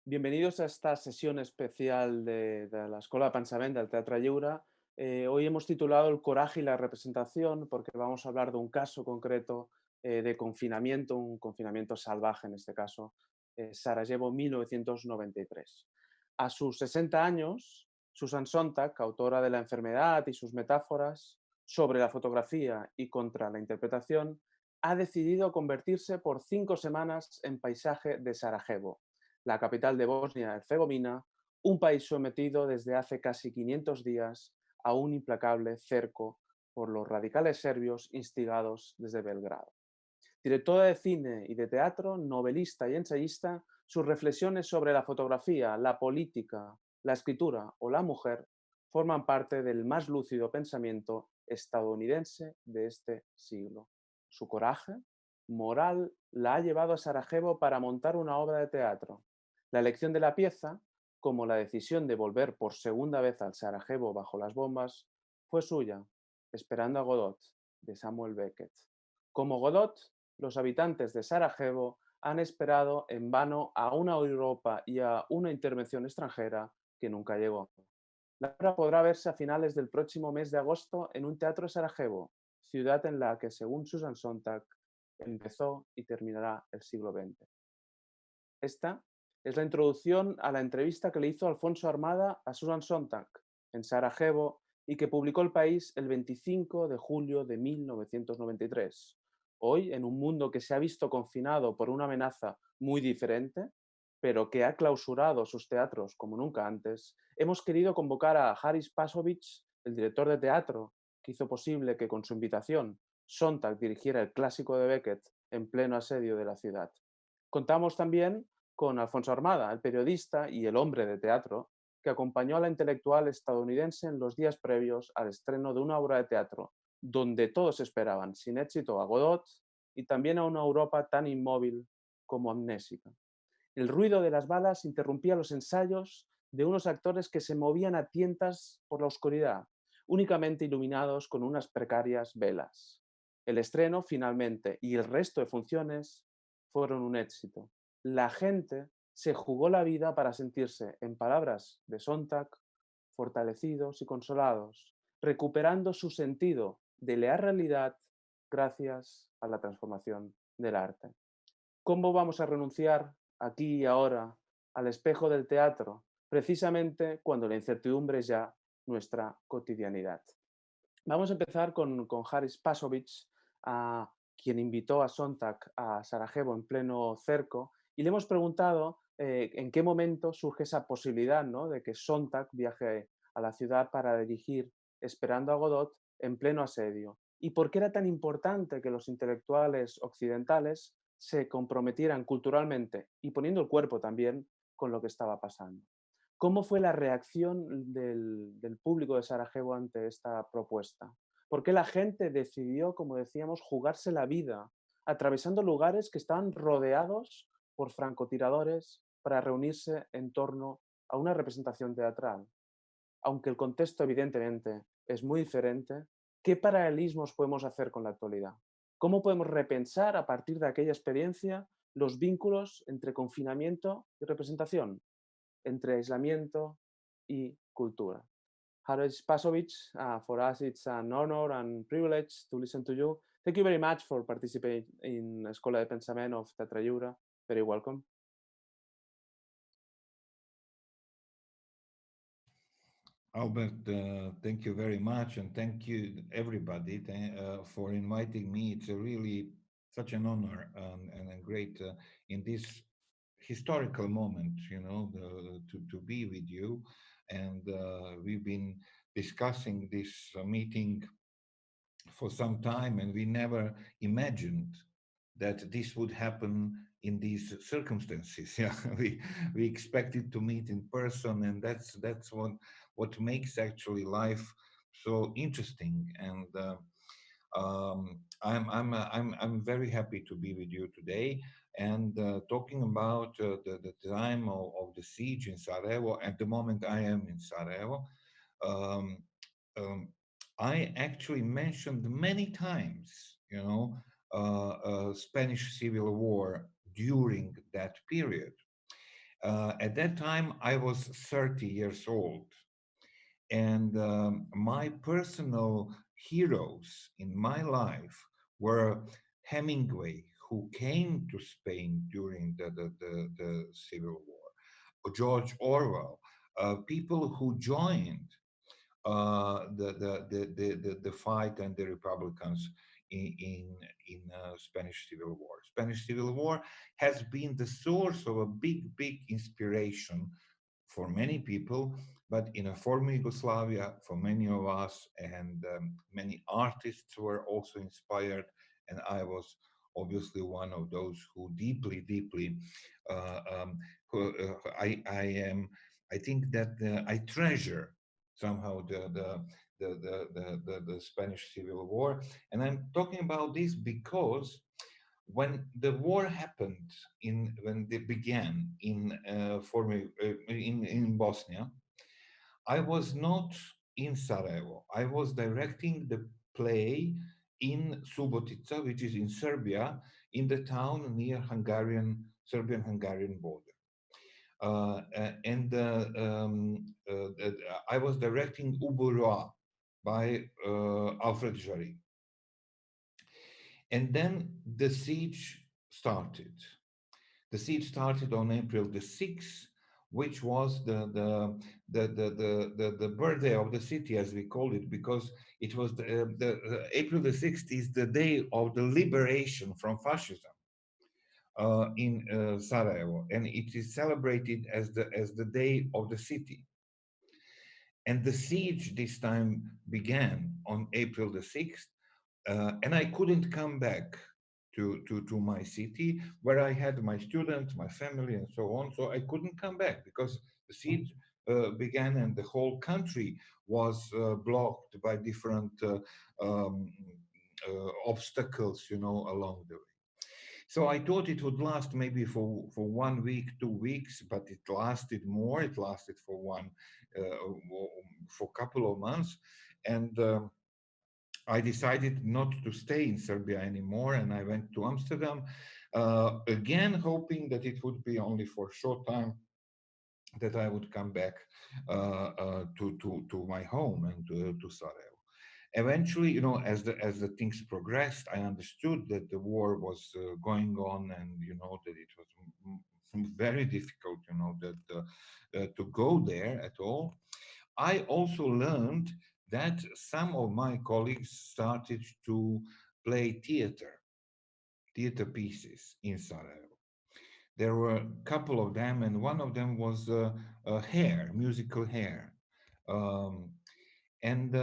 Bienvenidos a esta sesión especial de la Escuela de Pensament del Teatre Lliure. Hoy hemos titulado El coraje y la representación porque vamos a hablar de un caso concreto de confinamiento, un confinamiento salvaje en este caso, Sarajevo 1993. A sus 60 años, Susan Sontag, autora de La enfermedad y sus metáforas sobre la fotografía y contra la interpretación, ha decidido convertirse por 5 semanas en paisaje de Sarajevo, la capital de Bosnia-Herzegovina, un país sometido desde hace casi 500 días a un implacable cerco por los radicales serbios instigados desde Belgrado. Directora de cine y de teatro, novelista y ensayista, sus reflexiones sobre la fotografía, la política, la escritura o la mujer forman parte del más lúcido pensamiento estadounidense de este siglo. Su coraje moral la ha llevado a Sarajevo para montar una obra de teatro. La elección de la pieza, como la decisión de volver por segunda vez al Sarajevo bajo las bombas, fue suya, Esperando a Godot, de Samuel Beckett. Como Godot, los habitantes de Sarajevo han esperado en vano a una Europa y a una intervención extranjera que nunca llegó. La obra podrá verse a finales del próximo mes de agosto en un teatro de Sarajevo, ciudad en la que, según Susan Sontag, empezó y terminará el siglo XX. Esta es la introducción a la entrevista que le hizo Alfonso Armada a Susan Sontag en Sarajevo y que publicó El País el 25 de julio de 1993. Hoy, en un mundo que se ha visto confinado por una amenaza muy diferente, pero que ha clausurado sus teatros como nunca antes, hemos querido convocar a Haris Pasovich, el director de teatro, que hizo posible que con su invitación Sontag dirigiera el clásico de Beckett en pleno asedio de la ciudad. Contamos también con Alfonso Armada, el periodista y el hombre de teatro, que acompañó a la intelectual estadounidense en los días previos al estreno de una obra de teatro donde todos esperaban sin éxito a Godot y también a una Europa tan inmóvil como amnésica. El ruido de las balas interrumpía los ensayos de unos actores que se movían a tientas por la oscuridad, únicamente iluminados con unas precarias velas. El estreno, finalmente, y el resto de funciones fueron un éxito. La gente se jugó la vida para sentirse, en palabras de Sontag, fortalecidos y consolados, recuperando su sentido de la realidad gracias a la transformación del arte. ¿Cómo vamos a renunciar aquí y ahora al espejo del teatro, precisamente cuando la incertidumbre es ya nuestra cotidianidad? Vamos a empezar con Haris Pasovich, a quien invitó a Sontag a Sarajevo en pleno cerco, y le hemos preguntado en qué momento surge esa posibilidad, ¿no?, de que Sontag viaje a la ciudad para dirigir Esperando a Godot en pleno asedio, y por qué era tan importante que los intelectuales occidentales se comprometieran culturalmente y poniendo el cuerpo también con lo que estaba pasando. ¿Cómo fue la reacción del público de Sarajevo ante esta propuesta? ¿Por qué la gente decidió, como decíamos, jugarse la vida, atravesando lugares que estaban rodeados por francotiradores para reunirse en torno a una representación teatral? Aunque el contexto evidentemente es muy diferente, ¿qué paralelismos podemos hacer con la actualidad? ¿Cómo podemos repensar a partir de aquella experiencia los vínculos entre confinamiento y representación, entre aislamiento y cultura? Haris Pasovic, for us it's an honor and privilege to listen to you. Thank you very much for participating in Escola de Pensament of Teatre Lliure. Very welcome. Albert, thank you very much, and thank you everybody for inviting me. It's a really such an honor and a great in this historical moment, to be with you. And we've been discussing this meeting for some time, and we never imagined that this would happen in these circumstances. Yeah, we expected to meet in person, and that's what makes actually life so interesting. And I'm very happy to be with you today and talking about the time of the siege in Sarajevo. At the moment, I am in Sarajevo. Um, um, I actually mentioned many times, Spanish Civil War during that period. At that time, I was 30 years old. And my personal heroes in my life were Hemingway, who came to Spain during the Civil War, George Orwell, people who joined the fight and the Republicans in Spanish Civil War. Spanish Civil War has been the source of a big inspiration for many people, but in a former Yugoslavia, for many of us, and many artists were also inspired, and I was obviously one of those who deeply, uh, um, I am. I think that I treasure somehow the Spanish Civil War, and I'm talking about this because when the war happened when they began in Bosnia, I was not in Sarajevo. I was directing the play in Subotica, which is in Serbia, in the town near Serbian-Hungarian border. I was directing Ubu by Alfred Jarry. And then the siege started. The siege started on April the 6th, which was the birthday of the city, as we call it, because it was April the 6th is the day of the liberation from fascism in Sarajevo, and it is celebrated as the day of the city. And the siege this time began on April the 6th, and I couldn't come back to my city where I had my students, my family, and so on. So I couldn't come back because the siege began and the whole country was blocked by different um, obstacles, along the way. So I thought it would last maybe for 1 week, 2 weeks, but it lasted more. It lasted for a couple of months, and I decided not to stay in Serbia anymore, and I went to Amsterdam, again hoping that it would be only for a short time, that I would come back to my home and to Sarajevo. Eventually, as the things progressed, I understood that the war was going on, and that it was very difficult, to go there at all. I also learned that some of my colleagues started to play theater pieces in Sarajevo. There were a couple of them, and one of them was Hair, musical Hair. Um, and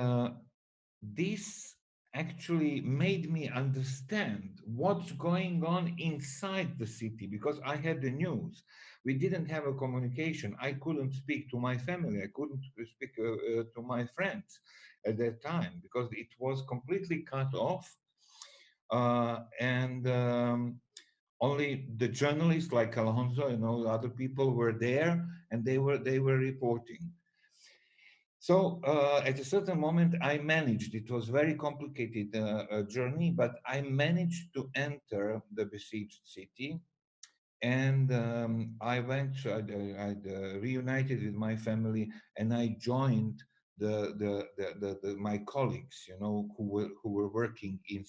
this actually made me understand what's going on inside the city, because I had the news. We didn't have a communication. I couldn't speak to my family. I couldn't speak to my friends at that time because it was completely cut off. And only the journalists like Alonso, other people were there, and they were reporting. So at a certain moment, I managed. It was very complicated journey, but I managed to enter the besieged city, and I went. I reunited with my family, and I joined my colleagues, who were working in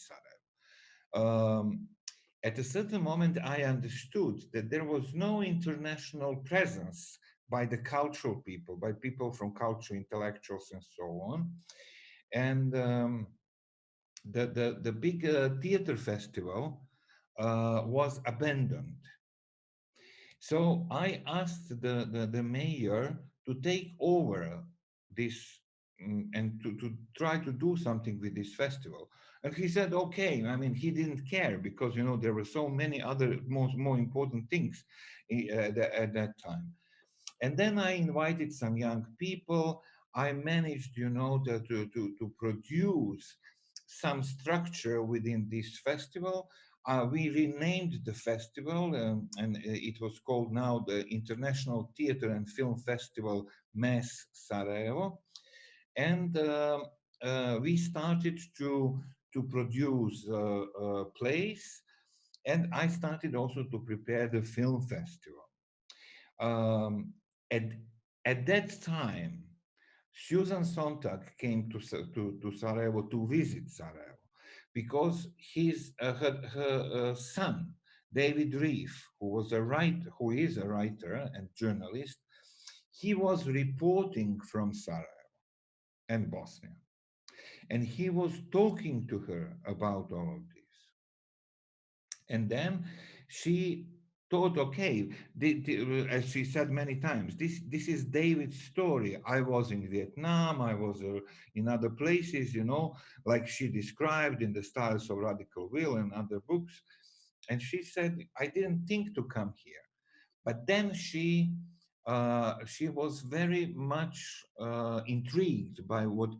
Sarajevo. At a certain moment, I understood that there was no international presence by the cultural people, by people from culture, intellectuals, and so on. And the big theater festival was abandoned. So I asked the mayor to take over this, and to try to do something with this festival. And he said, okay. I mean, he didn't care because, there were so many other more important things at that time. And then I invited some young people. I managed, to produce some structure within this festival. We renamed the festival, and it was called now the International Theatre and Film Festival MES Sarajevo. And we started to produce plays, and I started also to prepare the film festival. Um, at, at that time, Susan Sontag came to Sarajevo to visit Sarajevo because her son, David Reef, who is a writer and journalist, he was reporting from Sarajevo and Bosnia. And he was talking to her about all of this. And then she thought, okay, as she said many times, this is David's story. I was in Vietnam, I was in other places, like she described in The Styles of Radical Will and other books. And she said, I didn't think to come here. But then she was very much intrigued by what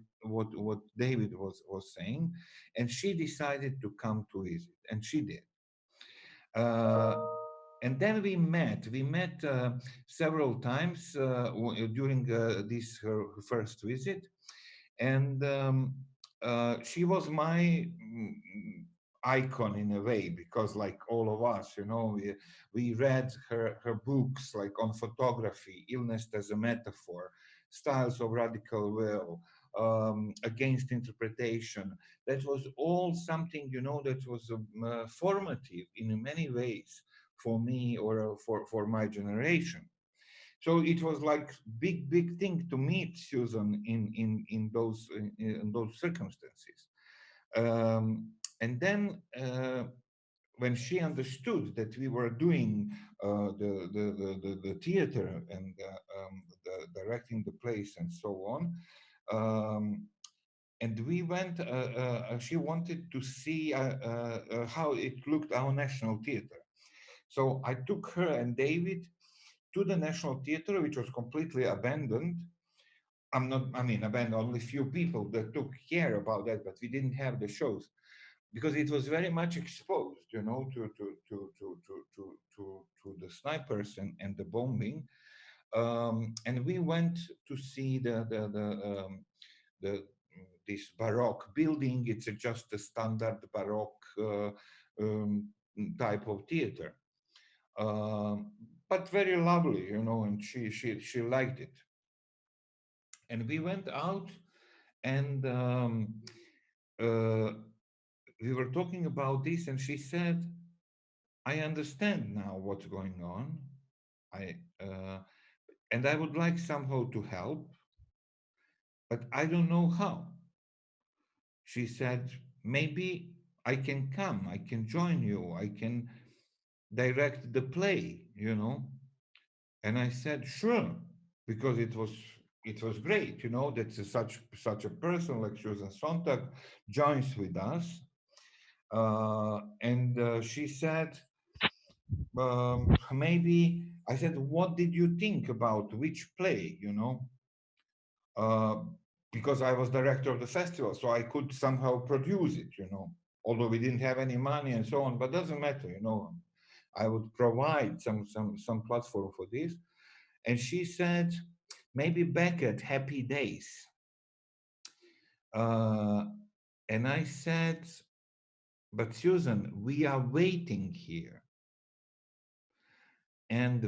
David was saying, and she decided to come to visit, and she did. Uh, and then we met. We met several times during this her first visit, and she was my icon in a way because, like all of us, we read her books like on photography, Illness as a Metaphor, Styles of Radical Will, Against Interpretation. That was all something, that was formative in many ways for me or for my generation. So it was like big thing to meet Susan in those circumstances. And then when she understood that we were doing the theater and directing the plays and so on, and we went. She wanted to see how it looked our national theater. So I took her and David to the National Theater, which was completely abandoned. I mean, abandoned. Only few people that took care about that, but we didn't have the shows because it was very much exposed, to the snipers and the bombing. And we went to see the this Baroque building. It's just a standard Baroque type of theater, um, but very lovely, and she liked it. And we went out, and uh, we were talking about this, and she said, I understand now what's going on. I and I would like somehow to help, but I don't know how. She said, maybe I can come, I can join you, I can direct the play, And I said, sure, because it was great, that such a person like Susan Sontag joins with us. And she said, maybe I said, what did you think about which play, uh, because I was director of the festival, so I could somehow produce it, although we didn't have any money and so on, but doesn't matter, I would provide some platform for this. And she said, maybe Beckett, Happy Days. Uh, and I said, but Susan, we are waiting here. And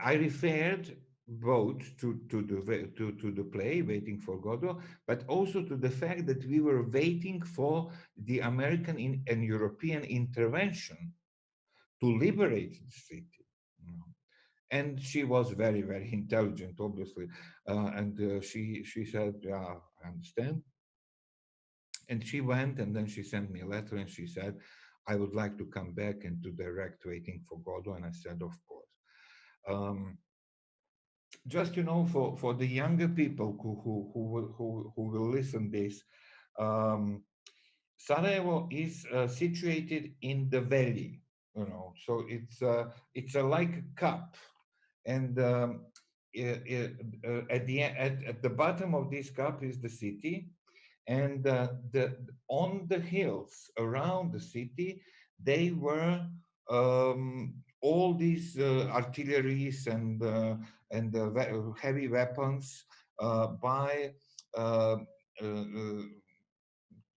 I referred both to the play, Waiting for Godot, but also to the fact that we were waiting for the American and European intervention to liberate the city. And she was very, very intelligent, obviously. And she said, yeah, I understand. And she went, and then she sent me a letter, and she said, I would like to come back and to direct Waiting for Godot. And I said, of course. Just for the younger people who will listen this, Sarajevo is situated in the valley, so it's a like a cup, and at the bottom of this cup is the city, and on the hills around the city they were all these artilleries and heavy weapons by uh, uh,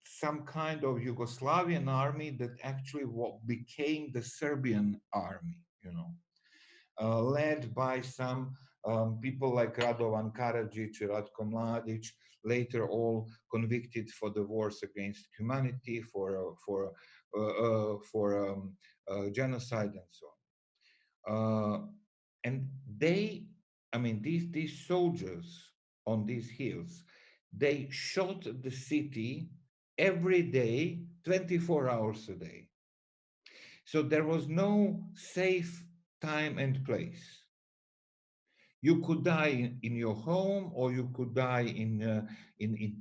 some kind of Yugoslavian army that actually became the Serbian army, led by some people like Radovan Karadzic, Ratko Mladic, later all convicted for the wars against humanity, for genocide and so on. And they, I mean, these soldiers on these hills, they shot the city every day, 24 hours a day. So there was no safe time and place. You could die in your home, or you could die in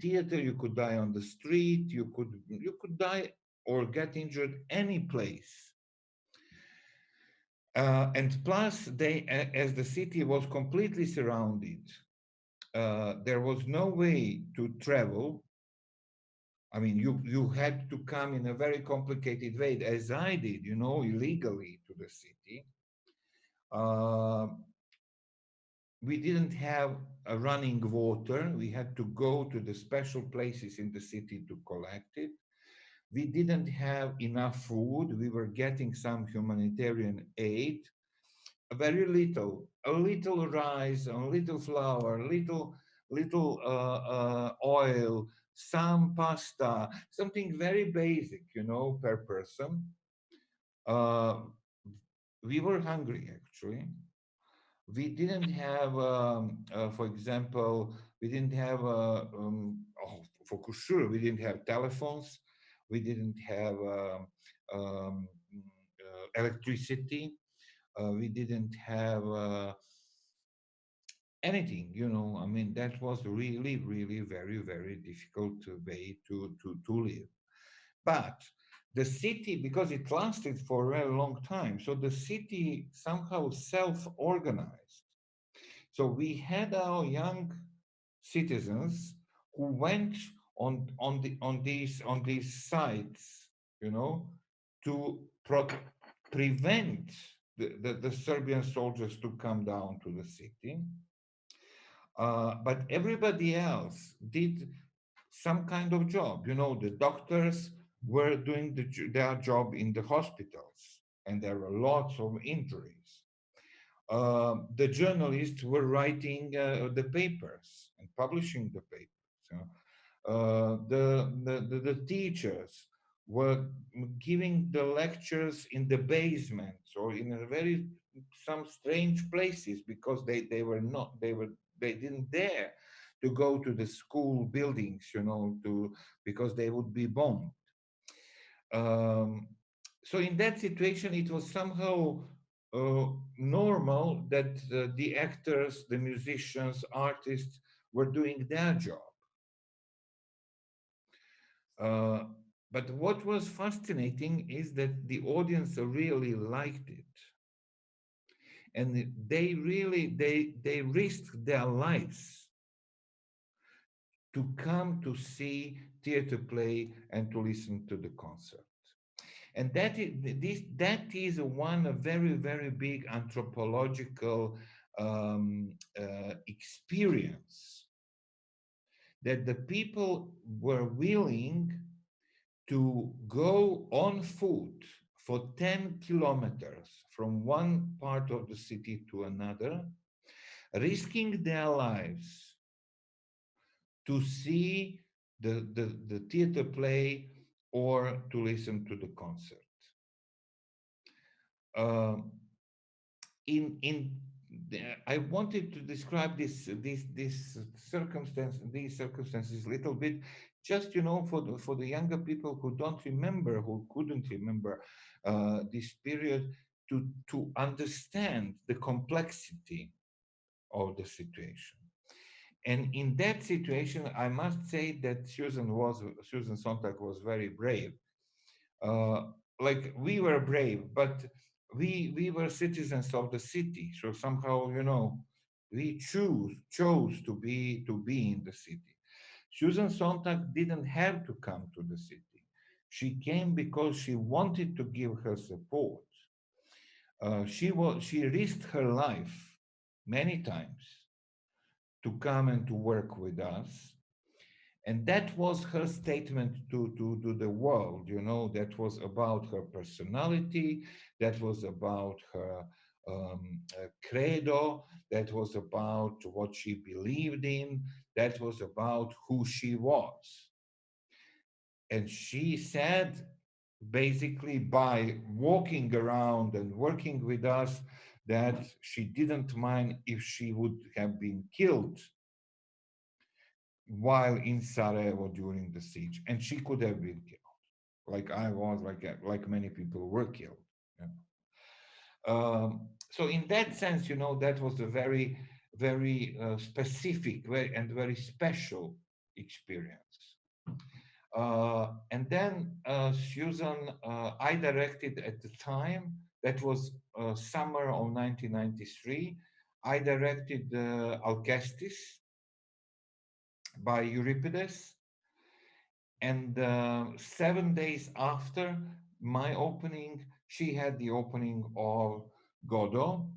theater. You could die on the street. You could die or get injured any place. And plus, as the city was completely surrounded, there was no way to travel. I mean, you had to come in a very complicated way, as I did, illegally to the city. Uh, we didn't have a running water. We had to go to the special places in the city to collect it. We didn't have enough food. We were getting some humanitarian aid, very little, a little rice, a little flour, little oil, some pasta, something very basic, per person. Uh, we were hungry, actually. We didn't have, for example, we didn't have, for sure, we didn't have telephones. We didn't have um, electricity. We didn't have anything, I mean, that was really, really very, very difficult way to live. But the city, because it lasted for a very long time, so the city somehow self-organized. So we had our young citizens who went on these sites, to prevent the Serbian soldiers to come down to the city. But everybody else did some kind of job. The doctors were doing their job in the hospitals, and there were lots of injuries. The journalists were writing the papers and publishing the papers. The teachers were giving the lectures in the basements or in a very some strange places, because they didn't dare to go to the school buildings, because they would be bombed. So in that situation, it was somehow normal that the actors, the musicians, artists were doing their job. But what was fascinating is that the audience really liked it. And they risked their lives to come to see theater play and to listen to the concert. And that is one very, very big anthropological experience, that the people were willing to go on foot for 10 kilometers from one part of the city to another, risking their lives to see the theater play or to listen to the concert. I wanted to describe these circumstances a little bit, just for the younger people who couldn't remember this period, to understand the complexity of the situation. And in that situation, I must say that Susan Sontag was very brave. Like, we were brave, but we were citizens of the city, so somehow, we chose to be in the city. Susan Sontag didn't have to come to the city. She came because she wanted to give her support. She risked her life many times to come and to work with us. And that was her statement to the world, that was about her personality, that was about her credo, that was about what she believed in, that was about who she was. And she said, basically, by walking around and working with us, that she didn't mind if she would have been killed while in Sarajevo during the siege, and she could have been killed, like I was, like many people were killed. You know? So in that sense, you know, that was a very, very specific, and very special experience. And then Susan, I directed at the time, that was summer of 1993, I directed Alcestis by Euripides. And 7 days after my opening, she had the opening of Godot.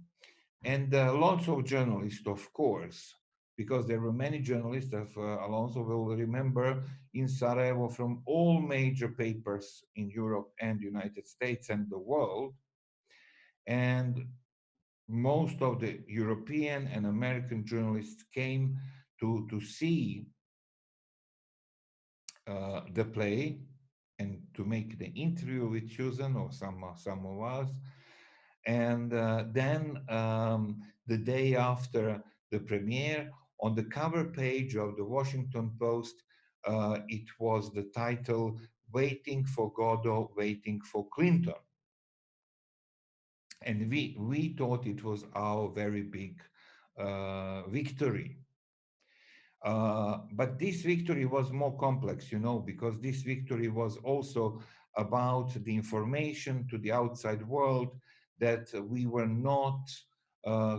And lots of journalists, of course, because there were many journalists, as Alonso will remember, in Sarajevo from all major papers in Europe and United States and the world. And most of the European and American journalists came to see the play and to make the interview with Susan or some of us. And then the day after the premiere, on the cover page of the Washington Post, it was the title, Waiting for Godot, Waiting for Clinton. And we thought it was our very big victory. But this victory was more complex, you know, because this victory was also about the information to the outside world that we were not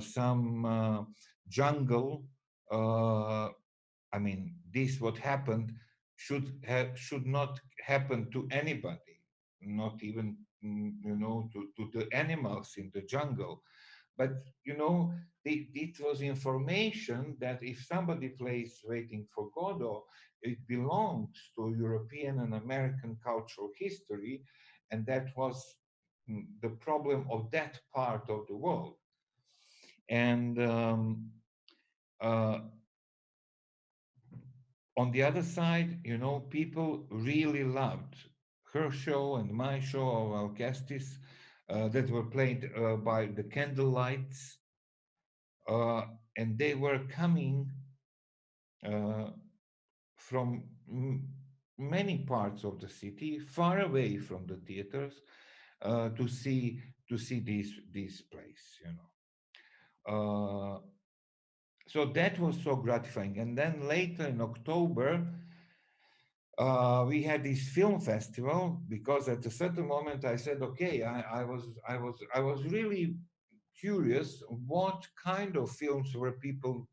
some jungle. I mean, this what happened should not happen to anybody, not even you know, to the animals in the jungle. But you know, it was information that if somebody plays Waiting for Godot, it belongs to European and American cultural history, and that was the problem of that part of the world. And uh, on the other side, you know, people really loved her show and my show of Alcestis that were played by the candlelights. And they were coming uh, from many parts of the city, far away from the theaters, to see these plays. You know, so that was so gratifying. And then later in October, we had this film festival, because at a certain moment I said, okay, I was really curious what kind of films were people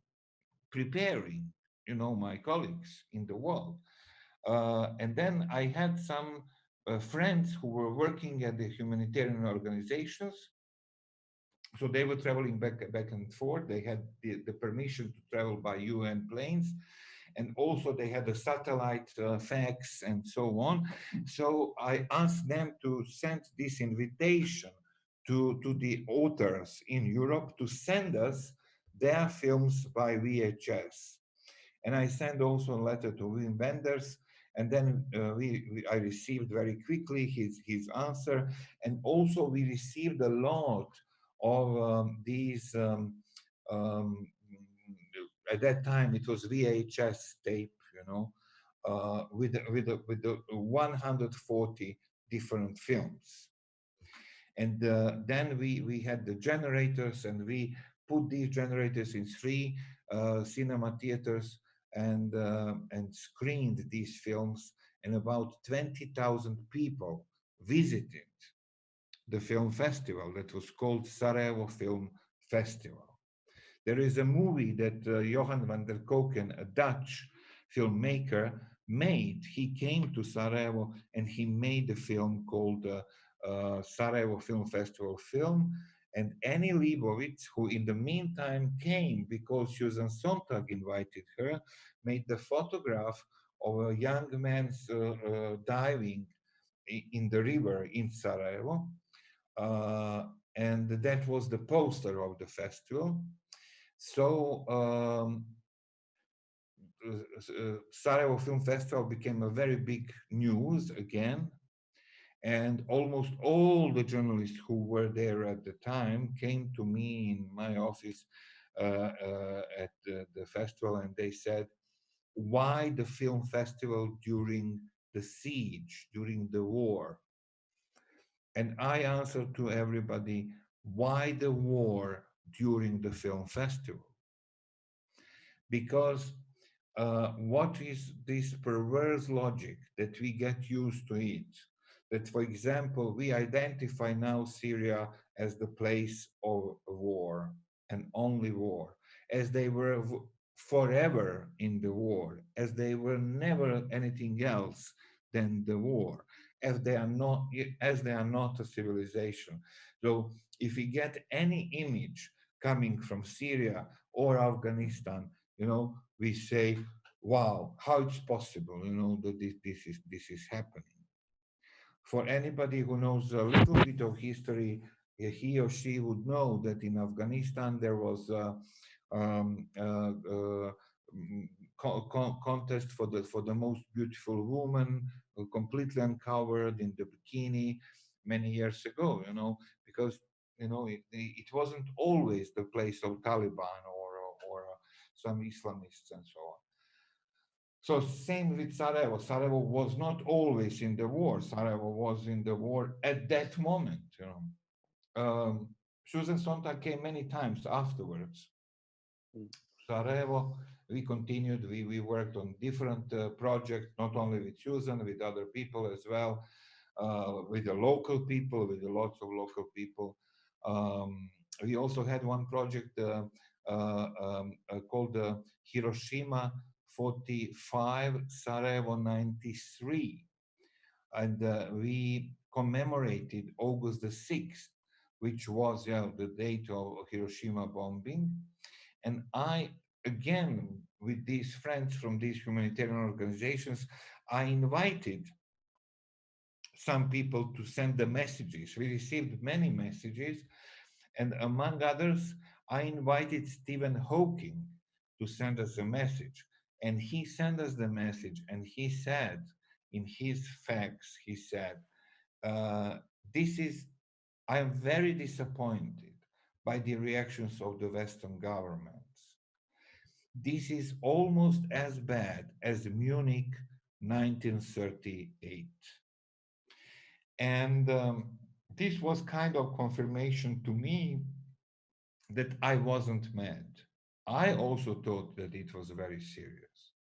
preparing, you know, my colleagues in the world. And then I had some friends who were working at the humanitarian organizations. So they were traveling back and forth. They had the permission to travel by UN planes. And also they had a satellite fax and so on. So I asked them to send this invitation to the authors in Europe to send us their films by VHS. And I sent also a letter to Wim Wenders, and then I received very quickly his answer. And also we received a lot of these, at that time it was VHS tape, you know, with the 140 different films. And then we had the generators, and we put these generators in 3 cinema theaters and screened these films, and about 20,000 people visited the film festival that was called Sarajevo Film Festival. There is a movie that Johan van der Koken, a Dutch filmmaker, made. He came to Sarajevo and he made a film called Sarajevo Film Festival film. And Annie Leibovitz, who in the meantime came because Susan Sontag invited her, made the photograph of a young man diving in the river in Sarajevo. and that was the poster of the festival. So Sarajevo Film Festival became a very big news again, and almost all the journalists who were there at the time came to me in my office at the festival, and they said, why the film festival during the siege, during the war? And I answered to everybody, why the war during the film festival? Because what is this perverse logic that we get used to it? That, for example, we identify now Syria as the place of war and only war, as they were forever in the war, as they were never anything else than the war, as they are not a civilization. So if we get any image coming from Syria or Afghanistan, we say, wow, how it's possible, that this is happening. For anybody who knows a little bit of history, he or she would know that in Afghanistan there was um, uh, uh, contest for the most beautiful woman, completely uncovered in the bikini many years ago. Because it wasn't always the place of Taliban or some Islamists and so on. So same with Sarajevo. Sarajevo was not always in the war. Sarajevo was in the war at that moment. Susan Sontag came many times afterwards. Mm. Sarajevo, we continued. We worked on different projects, not only with Susan, with other people as well, with the local people, with lots of local people. We also had one project called Hiroshima 45, Sarajevo 93. And we commemorated August the 6th, which was the date of Hiroshima bombing. And I, again, with these friends from these humanitarian organizations, I invited some people to send the messages. We received many messages, and among others, I invited Stephen Hawking to send us a message. And he sent us the message, and he said, in his facts, he said, uh, this is, I'm very disappointed by the reactions of the Western governments. This is almost as bad as Munich 1938. And this was kind of confirmation to me that I wasn't mad. I also thought that it was very serious.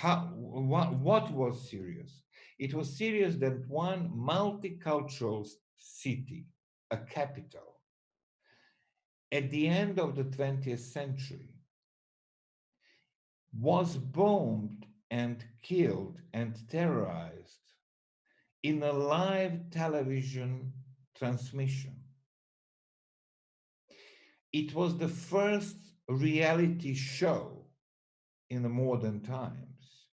What was serious? It was serious that one multicultural city, a capital, at the end of the 20th century, was bombed and killed and terrorized in a live television transmission. It was the first reality show in the modern times.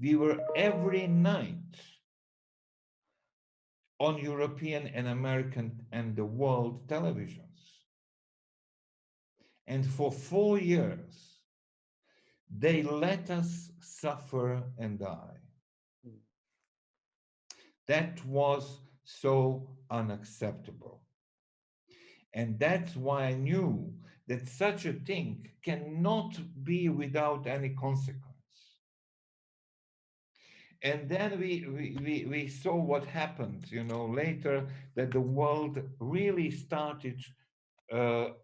We were every night on European and American and the world televisions. And for 4 years, they let us suffer and die. That was so unacceptable. And that's why I knew that such a thing cannot be without any consequence. And then we saw what happened, later, that the world really started to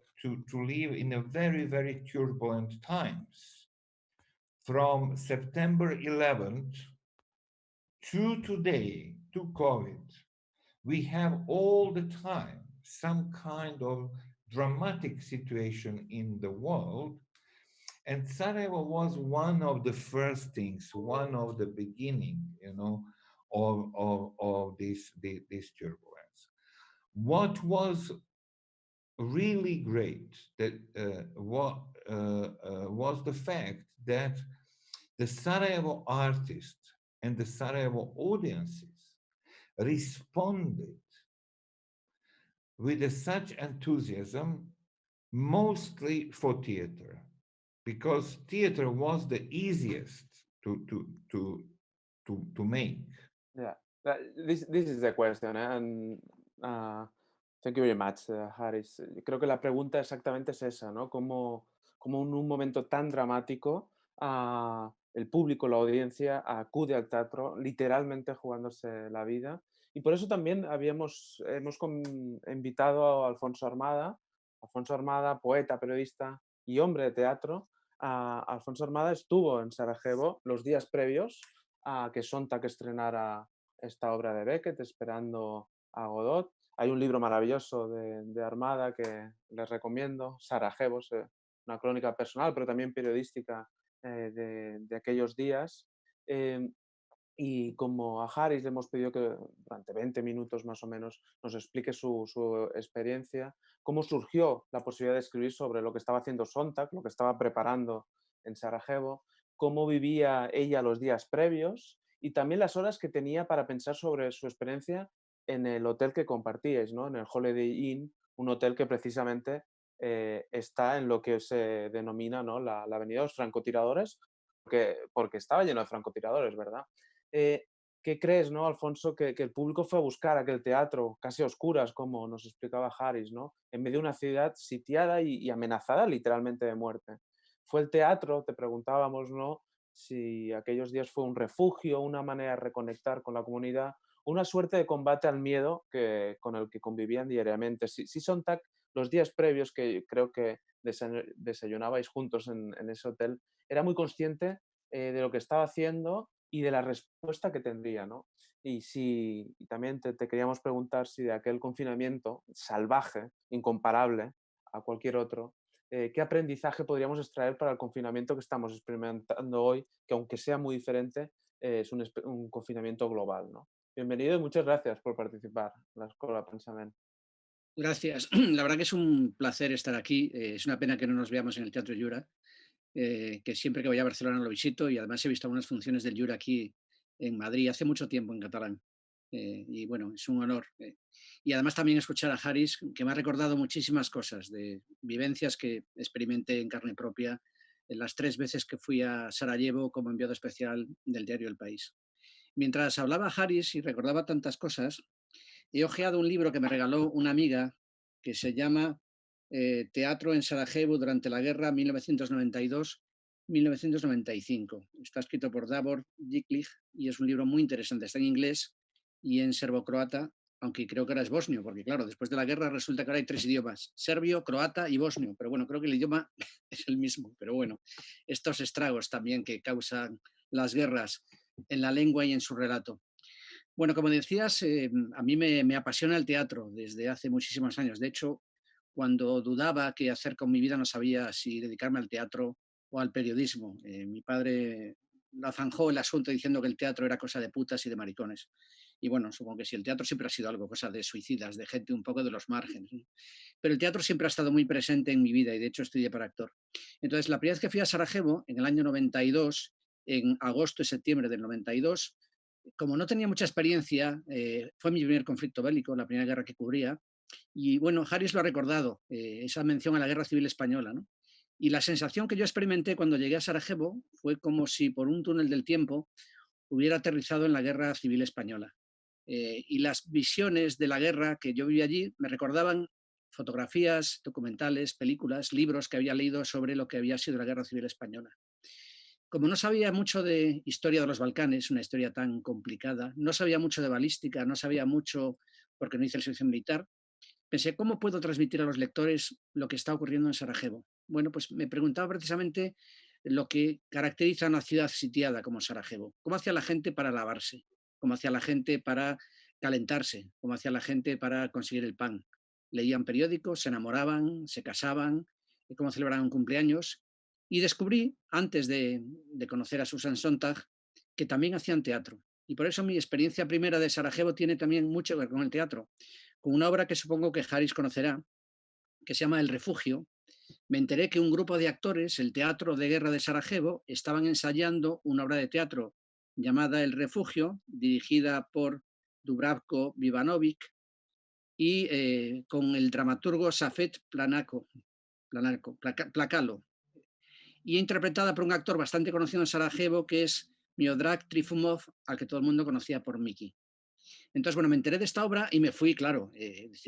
live in a very, very turbulent times. From September 11th to today, to COVID, we have all the time some kind of dramatic situation in the world. And Sarajevo was one of the first things, one of the beginning, of this turbulence. What was really great was the fact that the Sarajevo artists and the Sarajevo audiences responded with such enthusiasm, mostly for theater, because theater was the easiest to make. Yeah, this is the question, and uh, thank you very much, Harris. Creo que la pregunta exactamente es esa, ¿no? Cómo en un momento tan dramático el público, la audiencia, acude al teatro, literalmente jugándose la vida. Y por eso también hemos invitado a Alfonso Armada. Alfonso Armada, poeta, periodista y hombre de teatro. Alfonso Armada estuvo en Sarajevo los días previos a que Sontag estrenara esta obra de Beckett, Esperando a Godot. Hay un libro maravilloso de Armada que les recomiendo, Sarajevo, una crónica personal, pero también periodística de aquellos días. Eh, y como a Harris le hemos pedido que durante 20 minutos más o menos nos explique su experiencia, cómo surgió la posibilidad de escribir sobre lo que estaba haciendo Sontag, lo que estaba preparando en Sarajevo, cómo vivía ella los días previos y también las horas que tenía para pensar sobre su experiencia en el hotel que compartíais, ¿no? En el Holiday Inn, un hotel que precisamente está en lo que se denomina, ¿no? la Avenida de los Francotiradores, porque estaba lleno de francotiradores, ¿verdad? Eh, ¿Qué crees, no, Alfonso, que el público fue a buscar aquel teatro casi a oscuras, como nos explicaba Harris, ¿no? En medio de una ciudad sitiada y amenazada literalmente de muerte? Fue el teatro, te preguntábamos, ¿no? Si aquellos días fue un refugio, una manera de reconectar con la comunidad, una suerte de combate al miedo con el que convivían diariamente. Si Sontag, los días previos que creo que desayunabais juntos en ese hotel, era muy consciente de lo que estaba haciendo y de la respuesta que tendría, ¿no? Y también te queríamos preguntar si de aquel confinamiento salvaje, incomparable a cualquier otro, ¿qué aprendizaje podríamos extraer para el confinamiento que estamos experimentando hoy, que aunque sea muy diferente, es un confinamiento global, ¿no? Bienvenido y muchas gracias por participar en la Escuela Pensament. Gracias. La verdad que es un placer estar aquí. Es una pena que no nos veamos en el Teatro Llura, que siempre que voy a Barcelona lo visito y además he visto algunas funciones del Llura aquí en Madrid hace mucho tiempo en catalán. Y bueno, es un honor. Y además también escuchar a Harris, que me ha recordado muchísimas cosas de vivencias que experimenté en carne propia en las 3 veces que fui a Sarajevo como enviado especial del diario El País. Mientras hablaba Harris y recordaba tantas cosas, he hojeado un libro que me regaló una amiga que se llama Teatro en Sarajevo durante la guerra 1992-1995. Está escrito por Davor Diklich y es un libro muy interesante. Está en inglés y en serbocroata, aunque creo que ahora es bosnio, porque claro, después de la guerra resulta que ahora hay 3 idiomas, serbio, croata y bosnio, pero bueno, creo que el idioma es el mismo, pero bueno, estos estragos también que causan las guerras en la lengua y en su relato. Bueno, como decías, a mí me apasiona el teatro desde hace muchísimos años. De hecho, cuando dudaba qué hacer con mi vida, no sabía si dedicarme al teatro o al periodismo. Mi padre la zanjó el asunto diciendo que el teatro era cosa de putas y de maricones. Y bueno, supongo que sí, el teatro siempre ha sido algo, cosa de suicidas, de gente un poco de los márgenes, ¿no? Pero el teatro siempre ha estado muy presente en mi vida y de hecho estudié para actor. Entonces, la primera vez que fui a Sarajevo, en el año 92, en agosto y septiembre del 92, como no tenía mucha experiencia, fue mi primer conflicto bélico, la primera guerra que cubría, y bueno, Harris lo ha recordado, esa mención a la Guerra Civil Española, ¿no? Y la sensación que yo experimenté cuando llegué a Sarajevo fue como si por un túnel del tiempo hubiera aterrizado en la Guerra Civil Española. Y las visiones de la guerra que yo viví allí me recordaban fotografías, documentales, películas, libros que había leído sobre lo que había sido la Guerra Civil Española. Como no sabía mucho de historia de los Balcanes, una historia tan complicada, no sabía mucho de balística, no sabía mucho porque no hice el servicio militar, pensé, ¿cómo puedo transmitir a los lectores lo que está ocurriendo en Sarajevo? Bueno, pues me preguntaba precisamente lo que caracteriza a una ciudad sitiada como Sarajevo. ¿Cómo hacía la gente para lavarse? ¿Cómo hacía la gente para calentarse? ¿Cómo hacía la gente para conseguir el pan? Leían periódicos, se enamoraban, se casaban, cómo celebraban cumpleaños. Y descubrí, antes de conocer a Susan Sontag, que también hacían teatro. Y por eso mi experiencia primera de Sarajevo tiene también mucho que ver con el teatro, con una obra que supongo que Harris conocerá, que se llama El Refugio. Me enteré que un grupo de actores, el Teatro de Guerra de Sarajevo, estaban ensayando una obra de teatro llamada El Refugio, dirigida por Dubravko Vivanovic, y con el dramaturgo Safet Plakalo, y interpretada por un actor bastante conocido en Sarajevo, que es Miodrag Trifumov, al que todo el mundo conocía por Mickey. Entonces, bueno, me enteré de esta obra y me fui, claro,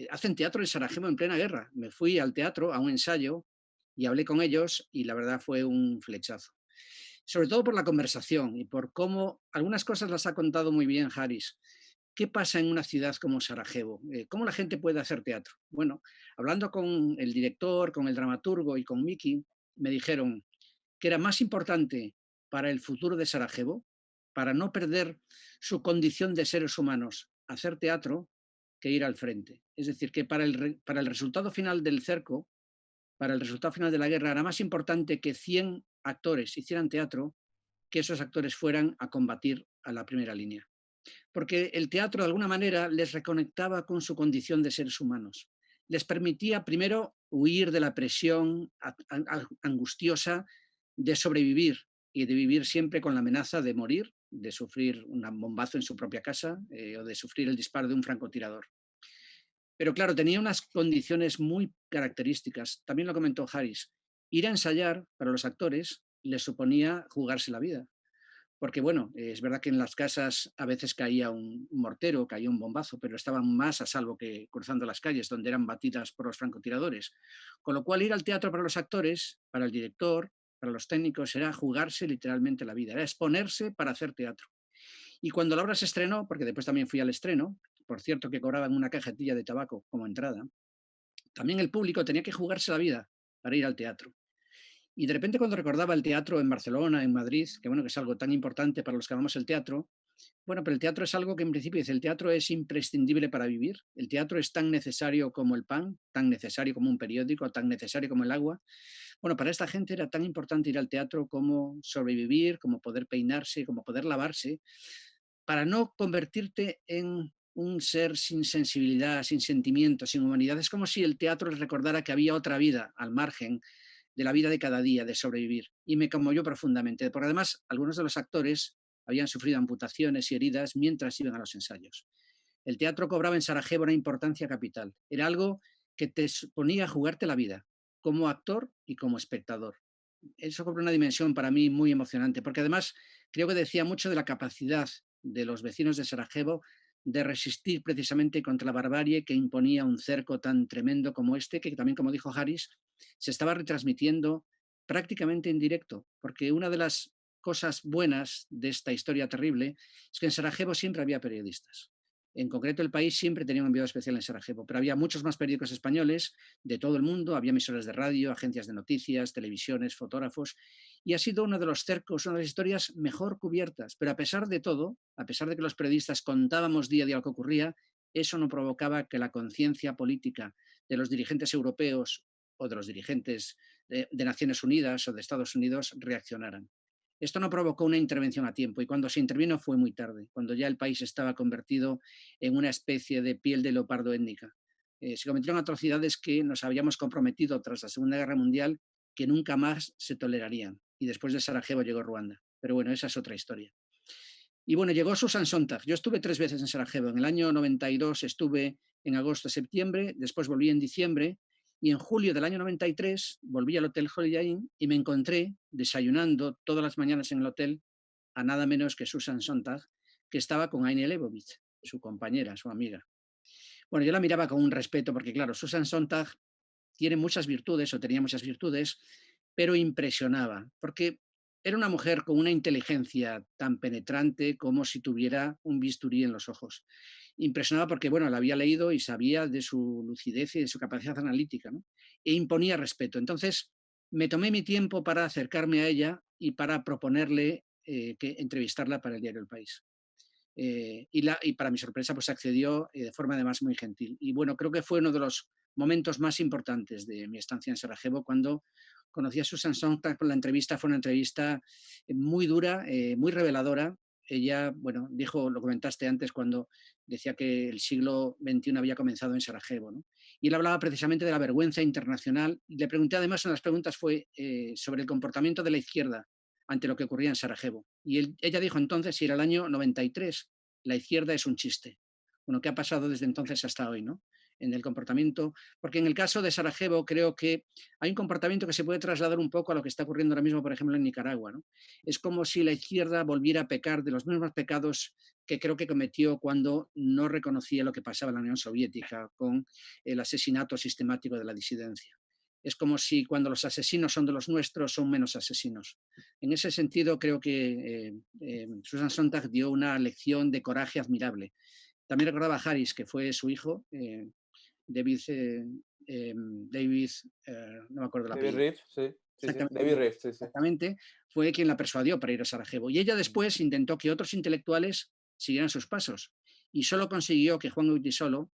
hacen teatro en Sarajevo en plena guerra. Me fui al teatro, a un ensayo, y hablé con ellos y la verdad fue un flechazo. Sobre todo por la conversación y por cómo algunas cosas las ha contado muy bien Haris. ¿Qué pasa en una ciudad como Sarajevo? ¿Cómo la gente puede hacer teatro? Bueno, hablando con el director, con el dramaturgo y con Miki, me dijeron que era más importante para el futuro de Sarajevo, para no perder su condición de seres humanos, hacer teatro, que ir al frente. Es decir, que para el resultado final del cerco, para el resultado final de la guerra, era más importante que 100 actores hicieran teatro que esos actores fueran a combatir a la primera línea. Porque el teatro, de alguna manera, les reconectaba con su condición de seres humanos. Les permitía, primero, huir de la presión angustiosa de sobrevivir y de vivir siempre con la amenaza de morir, de sufrir un bombazo en su propia casa o de sufrir el disparo de un francotirador. Pero claro, tenía unas condiciones muy características. También lo comentó Haris. Ir a ensayar para los actores les suponía jugarse la vida. Porque bueno, es verdad que en las casas a veces caía un mortero, caía un bombazo, pero estaban más a salvo que cruzando las calles, donde eran batidas por los francotiradores. Con lo cual ir al teatro para los actores, para el director, para los técnicos, era jugarse literalmente la vida, era exponerse para hacer teatro. Y cuando la obra se estrenó, porque después también fui al estreno, por cierto que cobraban una cajetilla de tabaco como entrada, también el público tenía que jugarse la vida para ir al teatro. Y de repente cuando recordaba el teatro en Barcelona, en Madrid, que bueno, que es algo tan importante para los que amamos el teatro, bueno, pero el teatro es algo que en principio dice, el teatro es imprescindible para vivir, el teatro es tan necesario como el pan, tan necesario como un periódico, tan necesario como el agua. Bueno, para esta gente era tan importante ir al teatro como sobrevivir, como poder peinarse, como poder lavarse, para no convertirte en un ser sin sensibilidad, sin sentimientos, sin humanidad. Es como si el teatro les recordara que había otra vida al margen de la vida de cada día, de sobrevivir. Y me conmovió profundamente, porque además algunos de los actores habían sufrido amputaciones y heridas mientras iban a los ensayos. El teatro cobraba en Sarajevo una importancia capital. Era algo que te ponía a jugarte la vida, como actor y como espectador. Eso cobró una dimensión para mí muy emocionante, porque además creo que decía mucho de la capacidad de los vecinos de Sarajevo de resistir precisamente contra la barbarie que imponía un cerco tan tremendo como este, que también, como dijo Haris, se estaba retransmitiendo prácticamente en directo, porque una de las cosas buenas de esta historia terrible es que en Sarajevo siempre había periodistas. En concreto, El País siempre tenía un enviado especial en Sarajevo, pero había muchos más periódicos españoles de todo el mundo, había emisoras de radio, agencias de noticias, televisiones, fotógrafos, y ha sido uno de los cercos, una de las historias mejor cubiertas. Pero a pesar de todo, a pesar de que los periodistas contábamos día a día lo que ocurría, eso no provocaba que la conciencia política de los dirigentes europeos o de los dirigentes de Naciones Unidas o de Estados Unidos reaccionaran. Esto no provocó una intervención a tiempo y cuando se intervino fue muy tarde, cuando ya el país estaba convertido en una especie de piel de leopardo étnica. Se cometieron atrocidades que nos habíamos comprometido tras la Segunda Guerra Mundial que nunca más se tolerarían. Y después de Sarajevo llegó Ruanda. Pero bueno, esa es otra historia. Y bueno, llegó Susan Sontag. Yo estuve 3 veces en Sarajevo. En el año 92 estuve en agosto, septiembre, después volví en diciembre y en julio del año 93 volví al Hotel Holiday Inn y me encontré desayunando todas las mañanas en el hotel a nada menos que Susan Sontag, que estaba con Aine Leibovitz, su compañera, su amiga. Bueno, yo la miraba con un respeto porque, claro, Susan Sontag tiene muchas virtudes o tenía muchas virtudes, pero impresionaba, porque era una mujer con una inteligencia tan penetrante como si tuviera un bisturí en los ojos. Impresionaba porque, bueno, la había leído y sabía de su lucidez y de su capacidad analítica, ¿no? E imponía respeto. Entonces, me tomé mi tiempo para acercarme a ella y para proponerle que entrevistarla para el diario El País. Y para mi sorpresa, pues accedió de forma además muy gentil. Y bueno, creo que fue uno de los momentos más importantes de mi estancia en Sarajevo cuando conocí a Susan Sontag. La entrevista fue una entrevista muy dura, muy reveladora. Ella, bueno, dijo, lo comentaste antes cuando decía que el siglo XXI había comenzado en Sarajevo, ¿no? Y él hablaba precisamente de la vergüenza internacional. Y le pregunté además, una de las preguntas fue sobre el comportamiento de la izquierda ante lo que ocurría en Sarajevo. Y ella dijo entonces, y era el año 93, la izquierda es un chiste. Bueno, ¿qué ha pasado desde entonces hasta hoy, no? en el comportamiento, porque en el caso de Sarajevo creo que hay un comportamiento que se puede trasladar un poco a lo que está ocurriendo ahora mismo, por ejemplo, en Nicaragua, ¿no? Es como si la izquierda volviera a pecar de los mismos pecados que creo que cometió cuando no reconocía lo que pasaba en la Unión Soviética con el asesinato sistemático de la disidencia. Es como si cuando los asesinos son de los nuestros son menos asesinos. En ese sentido creo que Susan Sontag dio una lección de coraje admirable. También recordaba a Harris, que fue su hijo, David, no me acuerdo el David apellido. Riff, sí. Sí, sí. David Exactamente, Riff, sí, sí. exactamente, fue quien la persuadió para ir a Sarajevo. Y ella después intentó que otros intelectuales siguieran sus pasos. Y solo consiguió que Juan Goytisolo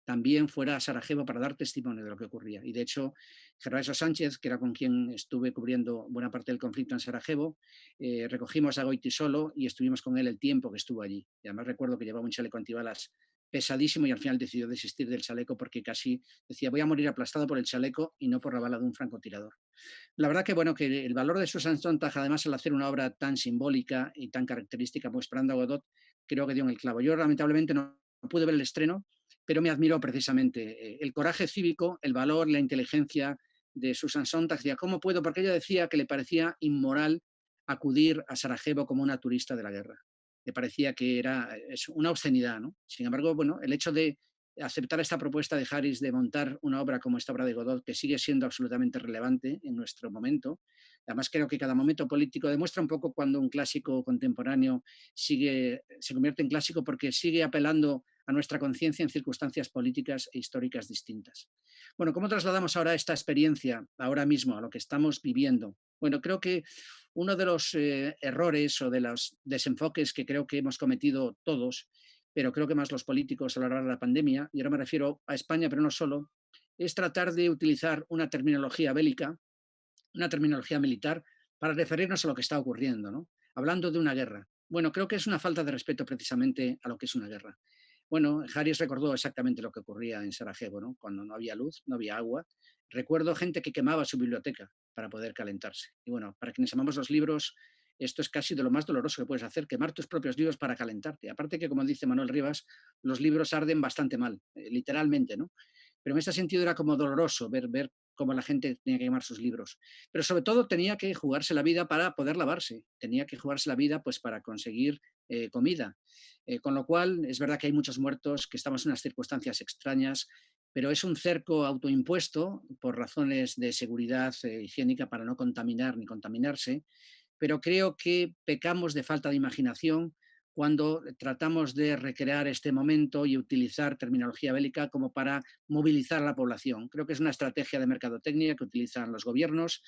también fuera a Sarajevo para dar testimonio de lo que ocurría. Y de hecho, Gervaso Sánchez, que era con quien estuve cubriendo buena parte del conflicto en Sarajevo, recogimos a Goytisolo y estuvimos con él el tiempo que estuvo allí. Y además recuerdo que llevaba un chaleco antibalas pesadísimo y al final decidió desistir del chaleco porque casi decía voy a morir aplastado por el chaleco y no por la bala de un francotirador. La verdad que bueno, que el valor de Susan Sontag, además al hacer una obra tan simbólica y tan característica como Esperando a Godot, creo que dio en el clavo. Yo lamentablemente no pude ver el estreno, pero me admiró precisamente el coraje cívico, el valor, la inteligencia de Susan Sontag. Decía, ¿cómo puedo? Porque ella decía que le parecía inmoral acudir a Sarajevo como una turista de la guerra. Le parecía que era una obscenidad, ¿no? Sin embargo, bueno, el hecho de aceptar esta propuesta de Harris de montar una obra como esta obra de Godot, que sigue siendo absolutamente relevante en nuestro momento. Además, creo que cada momento político demuestra un poco cuando un clásico contemporáneo se convierte en clásico porque sigue apelando a nuestra conciencia en circunstancias políticas e históricas distintas. Bueno, ¿cómo trasladamos ahora esta experiencia, ahora mismo, a lo que estamos viviendo? Bueno, creo que uno de los errores o de los desenfoques que creo que hemos cometido todos, pero creo que más los políticos a lo largo de la pandemia, y ahora me refiero a España, pero no solo, es tratar de utilizar una terminología bélica, una terminología militar, para referirnos a lo que está ocurriendo, ¿no? Hablando de una guerra. Bueno, creo que es una falta de respeto precisamente a lo que es una guerra. Bueno, Harris recordó exactamente lo que ocurría en Sarajevo, ¿no? Cuando no había luz, no había agua. Recuerdo gente que quemaba su biblioteca para poder calentarse. Y bueno, para quienes amamos los libros, esto es casi de lo más doloroso que puedes hacer, quemar tus propios libros para calentarte. Aparte que, como dice Manuel Rivas, los libros arden bastante mal, literalmente, ¿no? Pero en ese sentido era como doloroso ver cómo la gente tenía que quemar sus libros. Pero sobre todo tenía que jugarse la vida para poder lavarse, tenía que jugarse la vida pues para conseguir comida. Con lo cual, es verdad que hay muchos muertos, que estamos en unas circunstancias extrañas, pero es un cerco autoimpuesto por razones de seguridad higiénica para no contaminar ni contaminarse, pero creo que pecamos de falta de imaginación cuando tratamos de recrear este momento y utilizar terminología bélica como para movilizar a la población. Creo que es una estrategia de mercadotecnia que utilizan los gobiernos,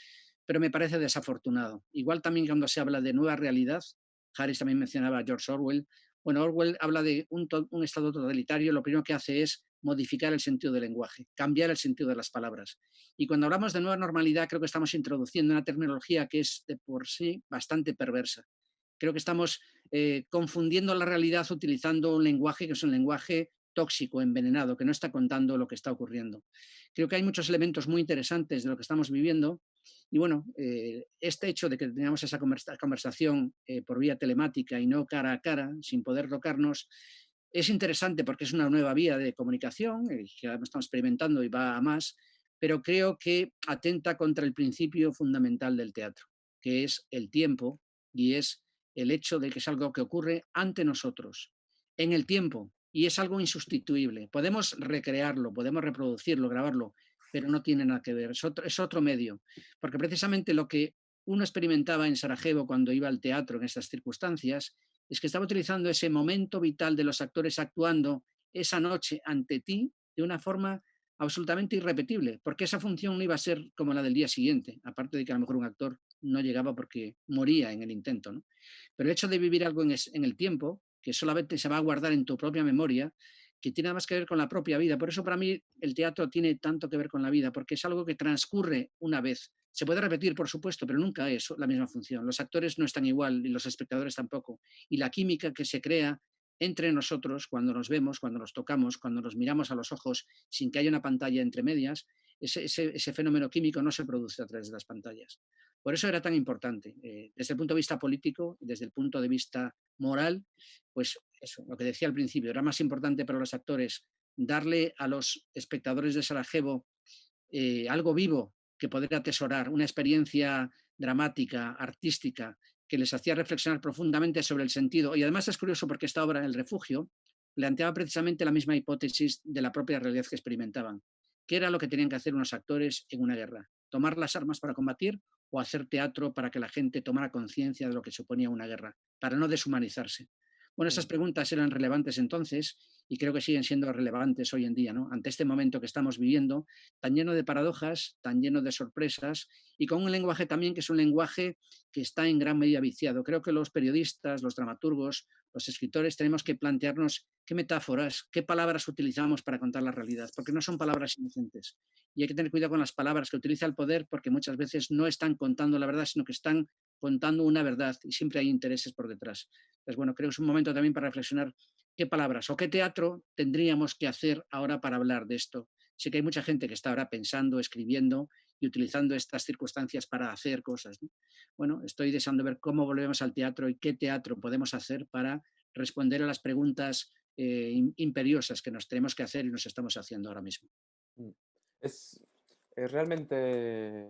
pero me parece desafortunado. Igual también cuando se habla de nueva realidad, Harris también mencionaba a George Orwell. Bueno, Orwell habla de un estado totalitario, lo primero que hace es modificar el sentido del lenguaje, cambiar el sentido de las palabras. Y cuando hablamos de nueva normalidad, creo que estamos introduciendo una terminología que es de por sí bastante perversa. Creo que estamos confundiendo la realidad utilizando un lenguaje que es un lenguaje tóxico, envenenado, que no está contando lo que está ocurriendo. Creo que hay muchos elementos muy interesantes de lo que estamos viviendo y bueno, este hecho de que tengamos esa conversación por vía telemática y no cara a cara, sin poder tocarnos, es interesante porque es una nueva vía de comunicación que estamos experimentando y va a más, pero creo que atenta contra el principio fundamental del teatro, que es el tiempo y es el hecho de que es algo que ocurre ante nosotros, en el tiempo, y es algo insustituible. Podemos recrearlo, podemos reproducirlo, grabarlo, pero no tiene nada que ver, es otro medio, porque precisamente lo que uno experimentaba en Sarajevo cuando iba al teatro en estas circunstancias es que estaba utilizando ese momento vital de los actores actuando esa noche ante ti de una forma absolutamente irrepetible, porque esa función no iba a ser como la del día siguiente, aparte de que a lo mejor un actor no llegaba porque moría en el intento, ¿no? Pero el hecho de vivir algo en el tiempo, que solamente se va a guardar en tu propia memoria, que tiene más que ver con la propia vida. Por eso para mí el teatro tiene tanto que ver con la vida, porque es algo que transcurre una vez. Se puede repetir, por supuesto, pero nunca es la misma función. Los actores no están igual y los espectadores tampoco. Y la química que se crea entre nosotros cuando nos vemos, cuando nos tocamos, cuando nos miramos a los ojos sin que haya una pantalla entre medias, ese fenómeno químico no se produce a través de las pantallas. Por eso era tan importante. Desde el punto de vista político, desde el punto de vista moral, pues eso, lo que decía al principio, era más importante para los actores darle a los espectadores de Sarajevo algo vivo que poder atesorar, una experiencia dramática, artística, que les hacía reflexionar profundamente sobre el sentido. Y además es curioso porque esta obra, El refugio, planteaba precisamente la misma hipótesis de la propia realidad que experimentaban. ¿Qué era lo que tenían que hacer unos actores en una guerra? ¿Tomar las armas para combatir o hacer teatro para que la gente tomara conciencia de lo que suponía una guerra, para no deshumanizarse? Bueno, esas preguntas eran relevantes entonces y creo que siguen siendo relevantes hoy en día, ¿no? Ante este momento que estamos viviendo, tan lleno de paradojas, tan lleno de sorpresas y con un lenguaje también que es un lenguaje que está en gran medida viciado. Creo que los periodistas, los dramaturgos, los escritores tenemos que plantearnos qué metáforas, qué palabras utilizamos para contar la realidad, porque no son palabras inocentes. Y hay que tener cuidado con las palabras que utiliza el poder porque muchas veces no están contando la verdad, sino que están contando una verdad y siempre hay intereses por detrás. Entonces, bueno, creo que es un momento también para reflexionar qué palabras o qué teatro tendríamos que hacer ahora para hablar de esto. Sé que hay mucha gente que está ahora pensando, escribiendo y utilizando estas circunstancias para hacer cosas, ¿no? Bueno, estoy deseando ver cómo volvemos al teatro y qué teatro podemos hacer para responder a las preguntas imperiosas que nos tenemos que hacer y nos estamos haciendo ahora mismo. Mm. Es, es realmente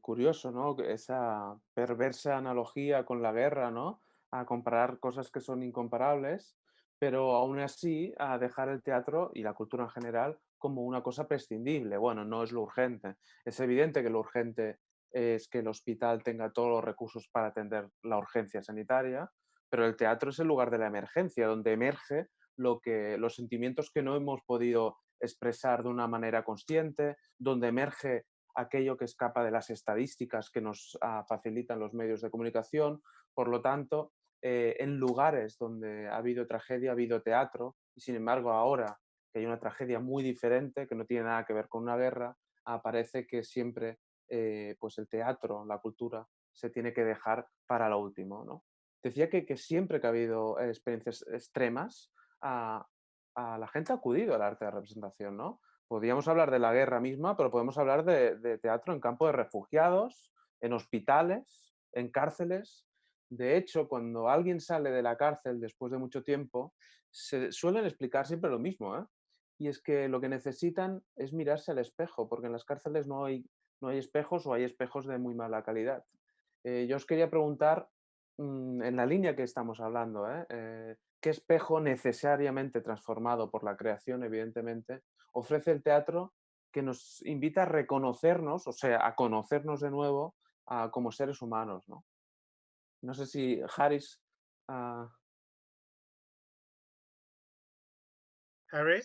curioso, ¿no? Que esa perversa analogía con la guerra, ¿no? A comparar cosas que son incomparables, pero aún así a dejar el teatro y la cultura en general como una cosa prescindible. Bueno, no es lo urgente. Es evidente que lo urgente es que el hospital tenga todos los recursos para atender la urgencia sanitaria, pero el teatro es el lugar de la emergencia, donde emerge los sentimientos que no hemos podido expresar de una manera consciente, donde emerge aquello que escapa de las estadísticas que nos facilitan los medios de comunicación. Por lo tanto, en lugares donde ha habido tragedia, ha habido teatro, y sin embargo ahora que hay una tragedia muy diferente, que no tiene nada que ver con una guerra, aparece que siempre pues el teatro, la cultura, se tiene que dejar para lo último, ¿no? Decía que siempre que ha habido experiencias extremas, a, la gente ha acudido al arte de representación, ¿no? Podríamos hablar de la guerra misma, pero podemos hablar de teatro en campo de refugiados, en hospitales, en cárceles. De hecho, cuando alguien sale de la cárcel después de mucho tiempo, se suelen explicar siempre lo mismo, ¿eh? Y es que lo que necesitan es mirarse al espejo, porque en las cárceles no hay espejos o hay espejos de muy mala calidad. Yo os quería preguntar, en la línea que estamos hablando, ¿qué espejo necesariamente transformado por la creación, evidentemente, ofrece el teatro que nos invita a reconocernos, o sea, a conocernos de nuevo como seres humanos, ¿no? No sé si Haris... ah, Harry,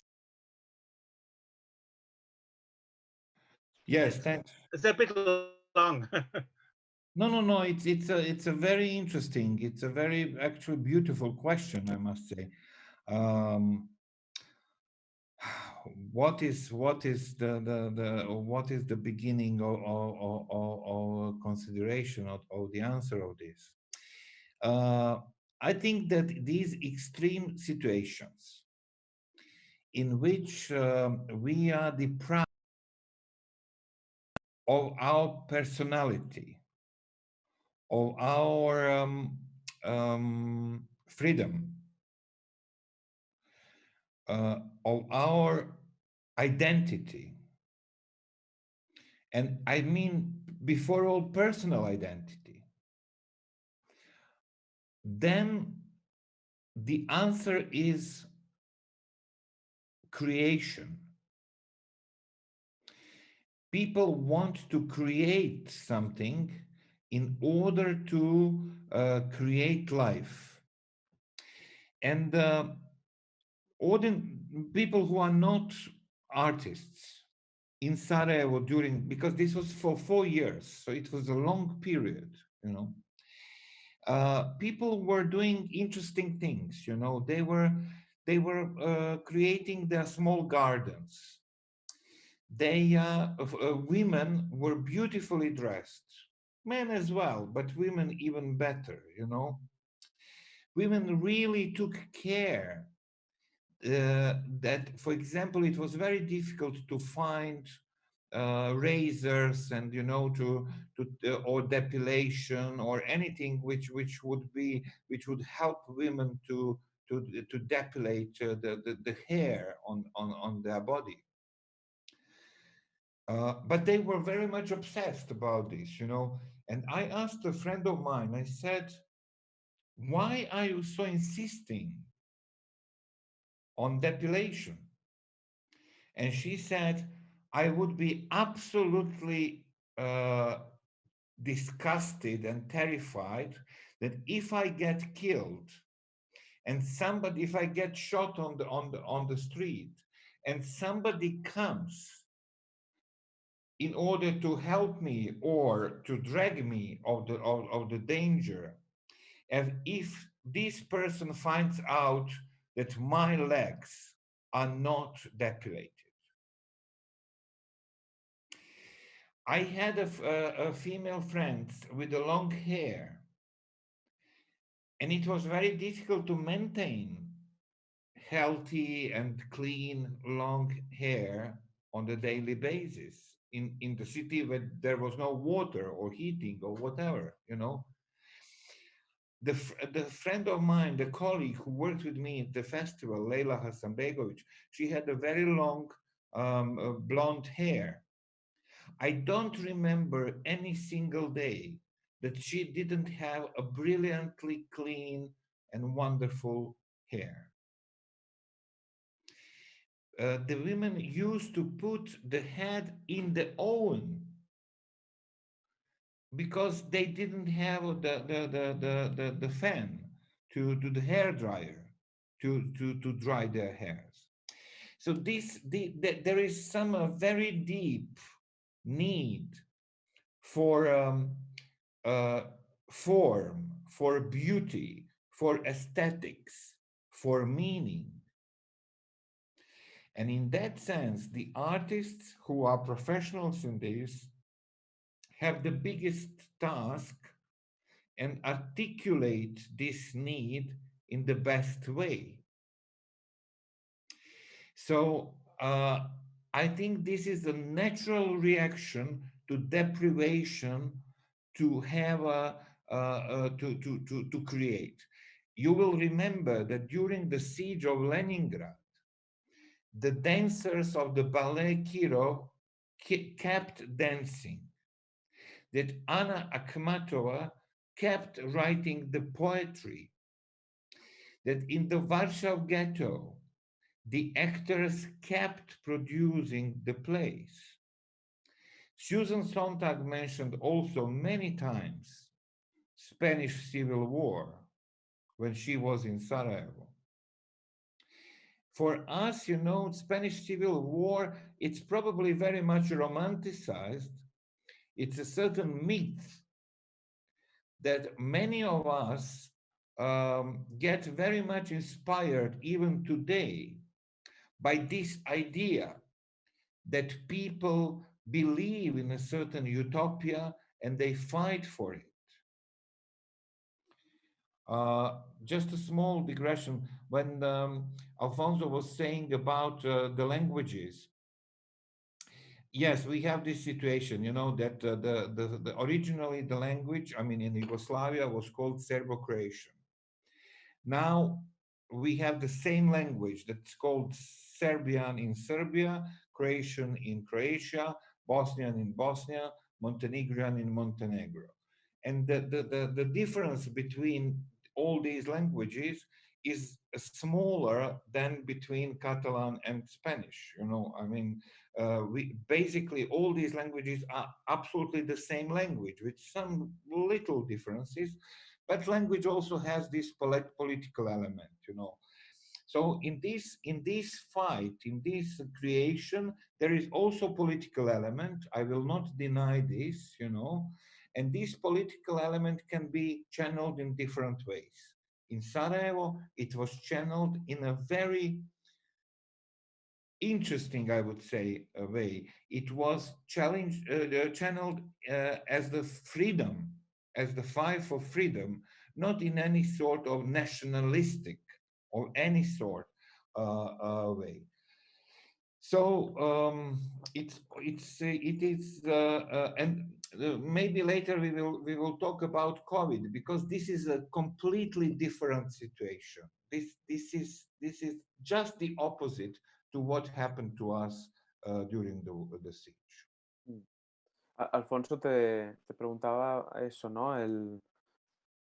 Yes, thanks. it's a bit long. No. It's a very interesting. It's a very actually beautiful question, I must say. Um, what is the beginning or consideration of the answer of this? I think that these extreme situations in which we are deprived of our personality, of our freedom, of our identity. And I mean, before all, personal identity. Then the answer is creation. People want to create something in order to create life. And people who are not artists in Sarajevo because this was for 4 years, so it was a long period, you know. People were doing interesting things, you know. They were creating their small gardens. Women were beautifully dressed, men as well, but women even better, you know. Women really took care that, for example, it was very difficult to find razors and, you know, or depilation or anything which would help women to to depilate the hair on their body. But they were very much obsessed about this, you know. And I asked a friend of mine, I said, why are you so insisting on depilation? And she said, I would be absolutely disgusted and terrified that if I get killed and somebody, if I get shot on the street and somebody comes in order to help me or to drag me of the danger, and if this person finds out that my legs are not depilated. I had a female friend with a long hair, and it was very difficult to maintain healthy and clean long hair on a daily basis in the city where there was no water or heating or whatever, you know. The friend of mine, the colleague who worked with me at the festival, Leila Hasanbegovic, she had a very long blonde hair. I don't remember any single day that she didn't have a brilliantly clean and wonderful hair. The women used to put the head in the oven because they didn't have the fan to the hair dryer to dry their hairs. So there is some very deep need for form, for beauty, for aesthetics, for meaning. And in that sense, the artists who are professionals in this have the biggest task and articulate this need in the best way. So I think this is a natural reaction to deprivation to have to create. You will remember that during the siege of Leningrad, the dancers of the ballet Kirov kept dancing, that Anna Akhmatova kept writing the poetry, that in the Warsaw ghetto, the actors kept producing the plays. Susan Sontag mentioned also many times Spanish Civil War when she was in Sarajevo. For us, you know, Spanish Civil War, it's probably very much romanticized. It's a certain myth that many of us get very much inspired even today by this idea that people believe in a certain utopia and they fight for it. Just a small digression. When Alfonso was saying about the languages, yes, we have this situation, you know, that originally the language, I mean, in Yugoslavia was called Serbo-Croatian. Now we have the same language that's called Serbian in Serbia, Croatian in Croatia, Bosnian in Bosnia, Montenegrin in Montenegro. And the difference between all these languages is smaller than between Catalan and Spanish. You know, I mean, we basically all these languages are absolutely the same language with some little differences, but language also has this political element, you know. So in this fight, in this creation, there is also political element. I will not deny this, you know, and this political element can be channeled in different ways. In Sarajevo, it was channeled in a very interesting, I would say, way. It was channeled as the freedom, as the fight for freedom, not in any sort of nationalistic or any sort way. So it is, and maybe later we will talk about COVID, because this is a completely different situation. This is just the opposite to what happened to us during the siege. Mm. Alfonso, te preguntaba eso, ¿no?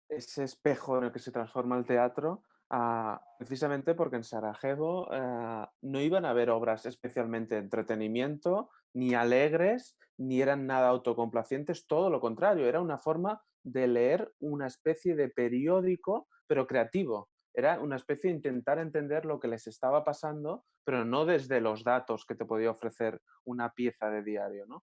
Ese espejo en el que se transforma el teatro, precisamente porque en Sarajevo no iban a haber obras especialmente de entretenimiento, ni alegres, ni eran nada autocomplacientes, todo lo contrario, era una forma de leer una especie de periódico, pero creativo. Era una especie de intentar entender lo que les estaba pasando, pero no desde los datos que te podía ofrecer una pieza de diario, ¿no?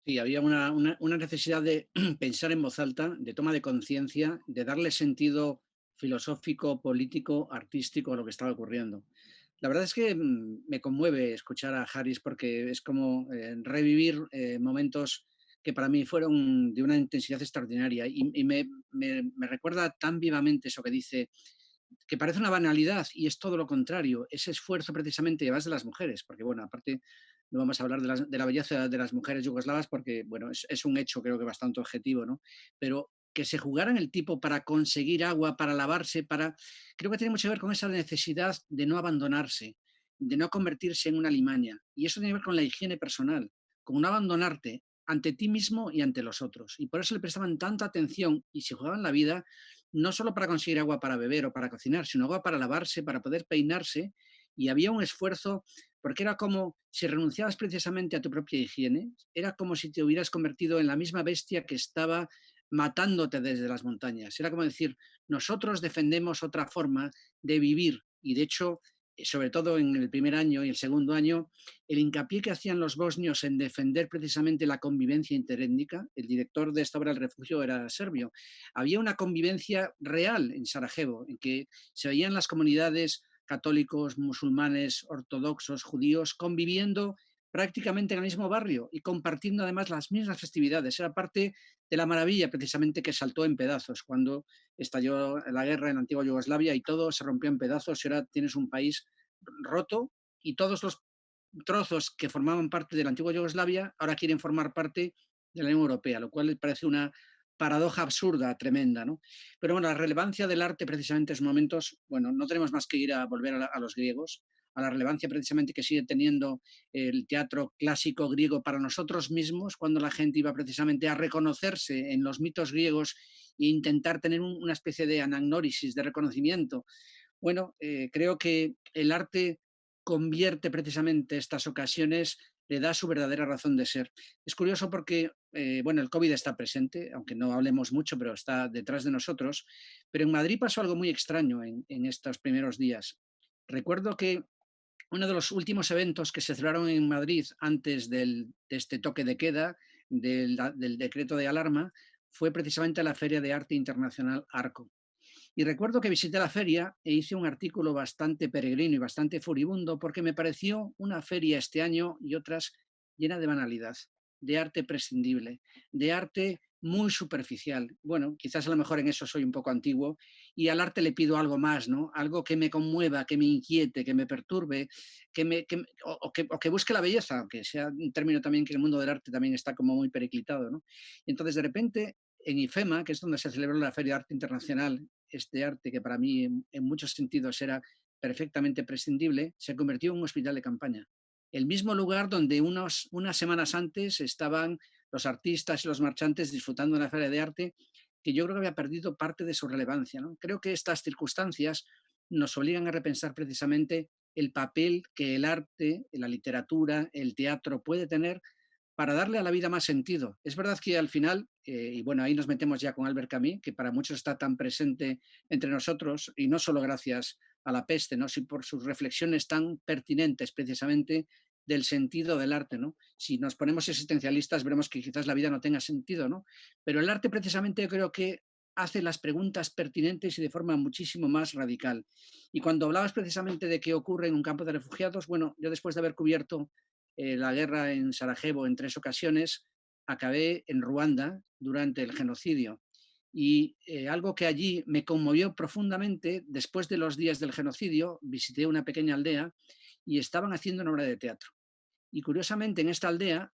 Sí, había una necesidad de pensar en voz alta, de toma de conciencia, de darle sentido filosófico, político, artístico a lo que estaba ocurriendo. La verdad es que me conmueve escuchar a Harris porque es como revivir momentos que para mí fueron de una intensidad extraordinaria y me recuerda tan vivamente eso que dice, que parece una banalidad y es todo lo contrario, ese esfuerzo precisamente y además de las mujeres, porque bueno, aparte no vamos a hablar de la belleza de las mujeres yugoslavas porque bueno, es un hecho creo que bastante objetivo, ¿no? Pero que se jugaran el tipo para conseguir agua, para lavarse, creo que tiene mucho que ver con esa necesidad de no abandonarse, de no convertirse en una limaña. Y eso tiene que ver con la higiene personal, con no abandonarte ante ti mismo y ante los otros. Y por eso le prestaban tanta atención y se jugaban la vida no solo para conseguir agua para beber o para cocinar, sino agua para lavarse, para poder peinarse. Y había un esfuerzo, porque era como si renunciabas precisamente a tu propia higiene, era como si te hubieras convertido en la misma bestia que estaba matándote desde las montañas. Era como decir, nosotros defendemos otra forma de vivir. Y de hecho, sobre todo en el primer año y el segundo año, el hincapié que hacían los bosnios en defender precisamente la convivencia interétnica, el director de esta obra El Refugio era serbio, había una convivencia real en Sarajevo, en que se veían las comunidades católicos, musulmanes, ortodoxos, judíos, conviviendo prácticamente en el mismo barrio y compartiendo además las mismas festividades. Era parte de la maravilla precisamente que saltó en pedazos cuando estalló la guerra en la antigua Yugoslavia y todo se rompió en pedazos y ahora tienes un país roto y todos los trozos que formaban parte de la antigua Yugoslavia ahora quieren formar parte de la Unión Europea, lo cual parece una paradoja absurda, tremenda, ¿no? Pero bueno, la relevancia del arte precisamente en esos momentos, bueno, no tenemos más que ir a volver a los griegos, a la relevancia precisamente que sigue teniendo el teatro clásico griego para nosotros mismos, cuando la gente iba precisamente a reconocerse en los mitos griegos e intentar tener una especie de anagnórisis, de reconocimiento. Bueno, creo que el arte convierte precisamente estas ocasiones, le da su verdadera razón de ser. Es curioso porque, bueno, el COVID está presente, aunque no hablemos mucho, pero está detrás de nosotros. Pero en Madrid pasó algo muy extraño en estos primeros días. Recuerdo que uno de los últimos eventos que se celebraron en Madrid antes de este toque de queda, del decreto de alarma, fue precisamente la Feria de Arte Internacional Arco. Y recuerdo que visité la feria e hice un artículo bastante peregrino y bastante furibundo porque me pareció una feria este año y otras llena de banalidad, de arte prescindible, de arte muy superficial. Bueno, quizás a lo mejor en eso soy un poco antiguo y al arte le pido algo más, ¿no? Algo que me conmueva, que me inquiete, que me perturbe, o que busque la belleza, aunque sea un término también que el mundo del arte también está como muy periclitado, ¿no? Entonces, de repente, en IFEMA, que es donde se celebró la Feria de Arte Internacional, este arte que para mí en muchos sentidos era perfectamente prescindible, se convirtió en un hospital de campaña. El mismo lugar donde unas semanas antes estaban los artistas y los marchantes disfrutando de la feria de arte, que yo creo que había perdido parte de su relevancia, ¿no? Creo que estas circunstancias nos obligan a repensar precisamente el papel que el arte, la literatura, el teatro puede tener para darle a la vida más sentido. Es verdad que al final, y bueno, ahí nos metemos ya con Albert Camus, que para muchos está tan presente entre nosotros, y no solo gracias a la peste, ¿no? sino por sus reflexiones tan pertinentes precisamente del sentido del arte, ¿no? Si nos ponemos existencialistas veremos que quizás la vida no tenga sentido, ¿no? Pero el arte precisamente yo creo que hace las preguntas pertinentes y de forma muchísimo más radical. Y cuando hablabas precisamente de qué ocurre en un campo de refugiados, bueno, yo después de haber cubierto la guerra en Sarajevo en 3 ocasiones, acabé en Ruanda durante el genocidio. Y algo que allí me conmovió profundamente, después de los días del genocidio, visité una pequeña aldea y estaban haciendo una obra de teatro. Y curiosamente en esta aldea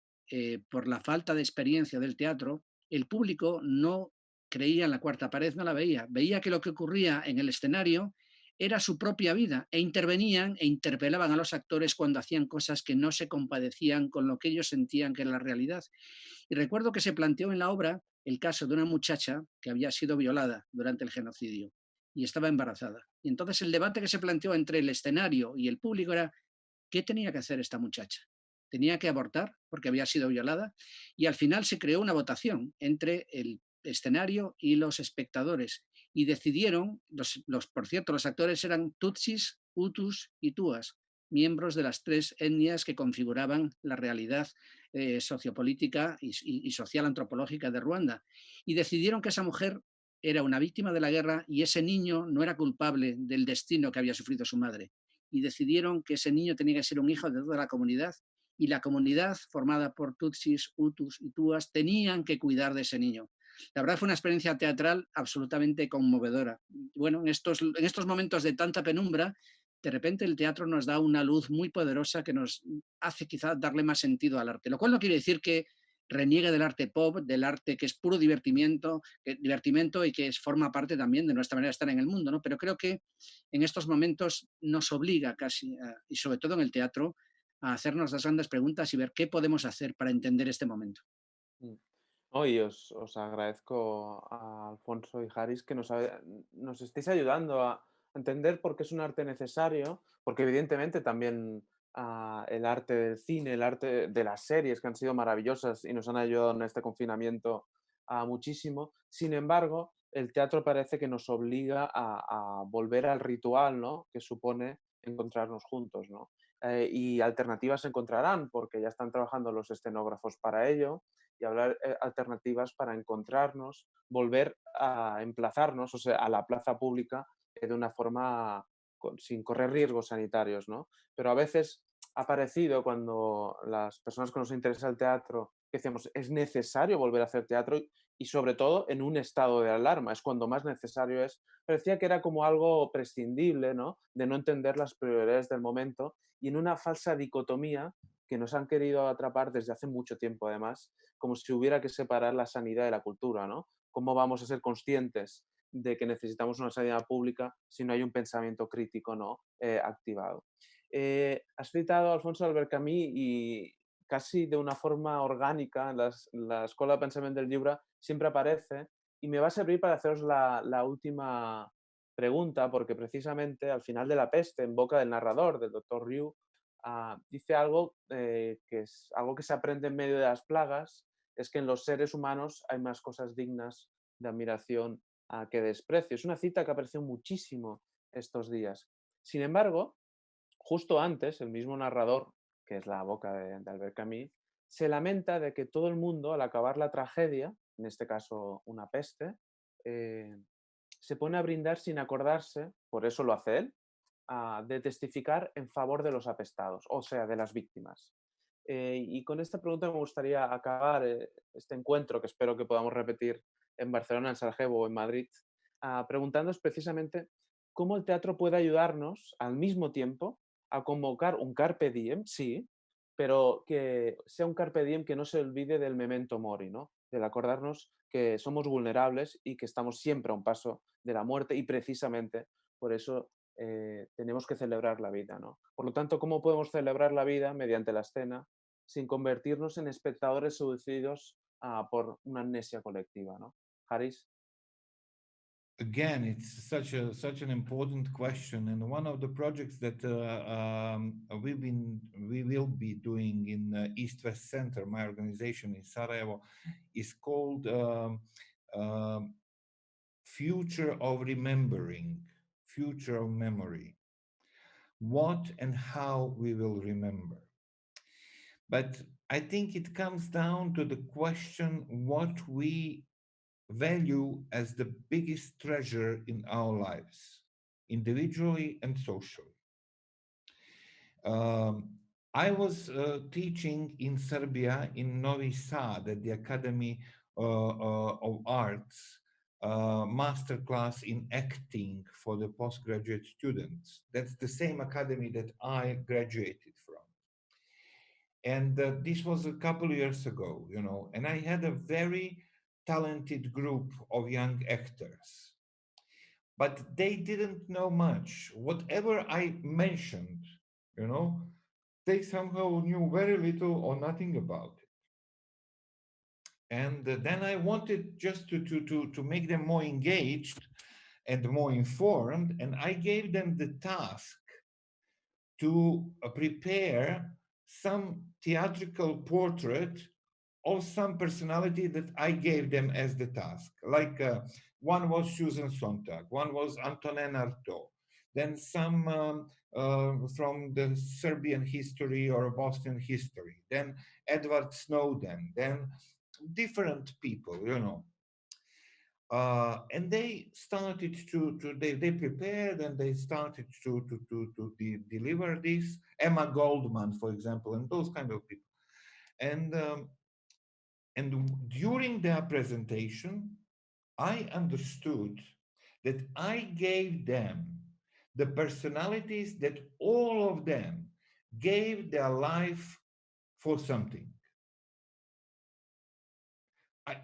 por la falta de experiencia del teatro, el público no creía en la cuarta pared, no la veía. Veía que lo que ocurría en el escenario era su propia vida e intervenían e interpelaban a los actores cuando hacían cosas que no se compadecían con lo que ellos sentían que era la realidad. Y recuerdo que se planteó en la obra el caso de una muchacha que había sido violada durante el genocidio y estaba embarazada. Y entonces el debate que se planteó entre el escenario y el público era: ¿qué tenía que hacer esta muchacha? ¿Tenía que abortar porque había sido violada? Y al final se creó una votación entre el escenario y los espectadores y decidieron, por cierto, los actores eran tutsis, hutus y tuas, miembros de las tres etnias que configuraban la realidad sociopolítica y social antropológica de Ruanda. Y decidieron que esa mujer era una víctima de la guerra y ese niño no era culpable del destino que había sufrido su madre. Y decidieron que ese niño tenía que ser un hijo de toda la comunidad y la comunidad formada por tutsis, hutus y tuas tenían que cuidar de ese niño. La verdad fue una experiencia teatral absolutamente conmovedora. Bueno, en estos momentos de tanta penumbra, de repente el teatro nos da una luz muy poderosa que nos hace quizás darle más sentido al arte, lo cual no quiere decir que reniegue del arte pop, del arte que es puro divertimento y que forma parte también de nuestra manera de estar en el mundo, ¿no? Pero creo que en estos momentos nos obliga casi, y sobre todo en el teatro, a hacernos las grandes preguntas y ver qué podemos hacer para entender este momento. Mm. Hoy os agradezco a Alfonso y Haris que nos estéis ayudando a entender por qué es un arte necesario, porque evidentemente también el arte del cine, el arte de las series que han sido maravillosas y nos han ayudado en este confinamiento muchísimo. Sin embargo, el teatro parece que nos obliga a volver al ritual, ¿no?, que supone encontrarnos juntos, ¿no? Y alternativas se encontrarán porque ya están trabajando los escenógrafos para ello y hablar alternativas para encontrarnos, volver a emplazarnos, o sea, a la plaza pública de una forma sin correr riesgos sanitarios, ¿no? Pero a veces ha parecido cuando las personas que nos interesa el teatro, que decíamos, es necesario volver a hacer teatro y sobre todo en un estado de alarma, es cuando más necesario es. Parecía que era como algo prescindible, ¿no?, de no entender las prioridades del momento y en una falsa dicotomía que nos han querido atrapar desde hace mucho tiempo además, como si hubiera que separar la sanidad de la cultura, ¿no? ¿Cómo vamos a ser conscientes de que necesitamos una sanidad pública si no hay un pensamiento crítico, ¿no?, activado? Has citado a Alfonso Albert Camus y casi de una forma orgánica en la Escuela de Pensamiento del Llibre siempre aparece y me va a servir para haceros la última pregunta porque precisamente al final de La peste, en boca del narrador, del doctor Rieu, dice algo que es algo que se aprende en medio de las plagas, es que en los seres humanos hay más cosas dignas de admiración que de desprecio. Es una cita que apareció muchísimo estos días. Sin embargo, justo antes, el mismo narrador, que es la boca de Albert Camus, se lamenta de que todo el mundo, al acabar la tragedia, en este caso una peste, eh, se pone a brindar sin acordarse, por eso lo hace él, de testificar en favor de los apestados, o sea, de las víctimas. Y con esta pregunta me gustaría acabar este encuentro, que espero que podamos repetir en Barcelona, en Sarajevo o en Madrid, preguntándonos precisamente cómo el teatro puede ayudarnos al mismo tiempo a convocar un carpe diem, sí, pero que sea un carpe diem que no se olvide del memento mori, ¿no?, del acordarnos que somos vulnerables y que estamos siempre a un paso de la muerte y precisamente por eso tenemos que celebrar la vida, ¿no? Por lo tanto, ¿cómo podemos celebrar la vida mediante la escena sin convertirnos en espectadores seducidos por una amnesia colectiva, ¿no? Haris. Again, it's such an important question, and one of the projects that we will be doing in East West Center, my organization in Sarajevo, is called Future of Remembering, Future of Memory. What and how we will remember. But I think it comes down to the question what we value as the biggest treasure in our lives, individually and socially. I was teaching in Serbia, in Novi Sad, at the Academy of Arts, masterclass in acting for the postgraduate students. That's the same academy that I graduated from. And this was a couple of years ago, you know, and I had a very talented group of young actors, but they didn't know much. Whatever I mentioned, you know, they somehow knew very little or nothing about it. And then I wanted just to make them more engaged and more informed, and I gave them the task to prepare some theatrical portrait of some personality that I gave them as the task. Like one was Susan Sontag, one was Antonin Artaud, then some from the Serbian history or Bosnian history, then Edward Snowden, then different people, you know. And they started they prepared and they started deliver this. Emma Goldman, for example, and those kind of people. And during their presentation, I understood that I gave them the personalities that all of them gave their life for something.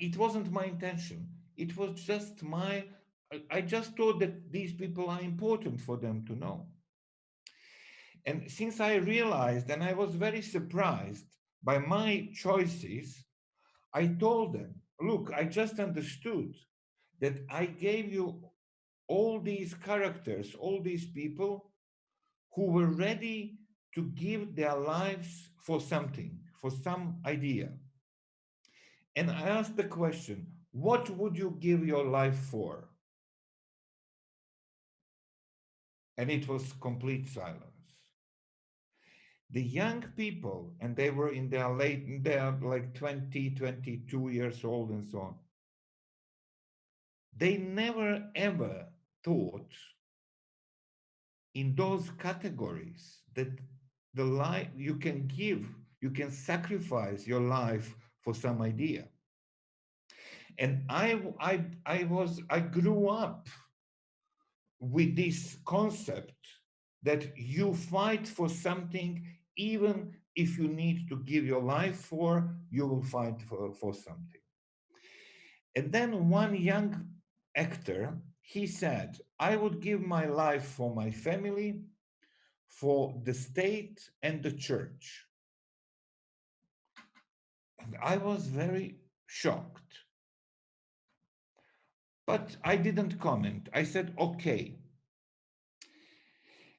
It wasn't my intention. It was just I just thought that these people are important for them to know. And since I realized, and I was very surprised by my choices, I told them, look, I just understood that I gave you all these characters, all these people who were ready to give their lives for something, for some idea. And I asked the question, what would you give your life for? And it was complete silence. The young people, and they were in their they're like 20, 22 years old and so on, they never ever thought in those categories that the life you can give, you can sacrifice your life for some idea. And I grew up with this concept that you fight for something, even if you need to give your life for, you will fight for something. And then one young actor, he said, I would give my life for my family, for the state and the church. And I was very shocked. But I didn't comment. I said, okay.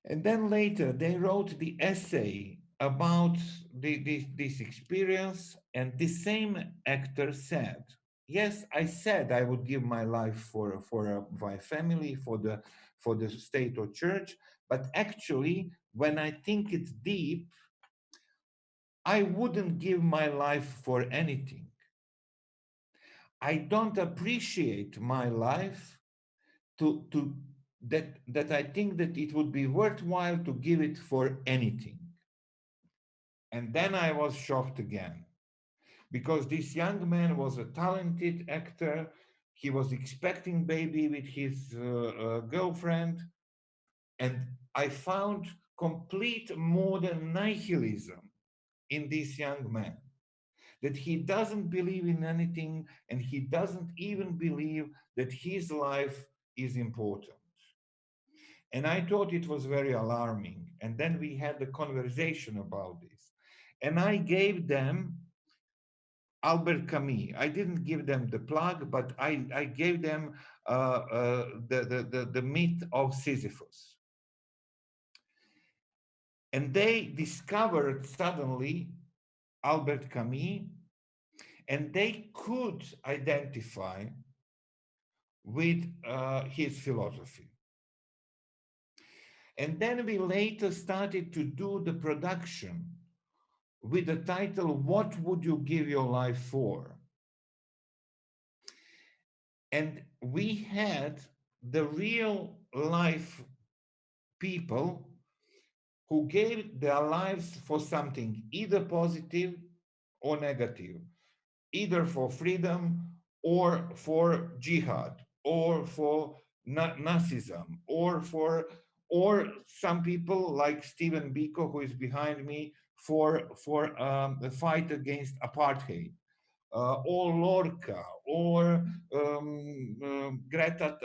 And then later they wrote the essay about this experience, and the same actor said, yes, I said I would give my life for my family, for the state or church, but actually, when I think it's deep, I wouldn't give my life for anything. I don't appreciate my life that I think that it would be worthwhile to give it for anything. And then I was shocked again, because this young man was a talented actor. He was expecting baby with his girlfriend. And I found complete modern nihilism in this young man, that he doesn't believe in anything, and he doesn't even believe that his life is important. And I thought it was very alarming. And then we had a conversation about this. And I gave them Albert Camus. I didn't give them the plug, but I gave them the myth of Sisyphus. And they discovered suddenly Albert Camus, and they could identify with his philosophy. And then we later started to do the production with the title, What Would You Give Your Life For? And we had the real life people who gave their lives for something, either positive or negative, either for freedom or for jihad, or for Nazism, or some people like Stephen Biko, who is behind me, for the fight against apartheid, or Lorca, or Gerda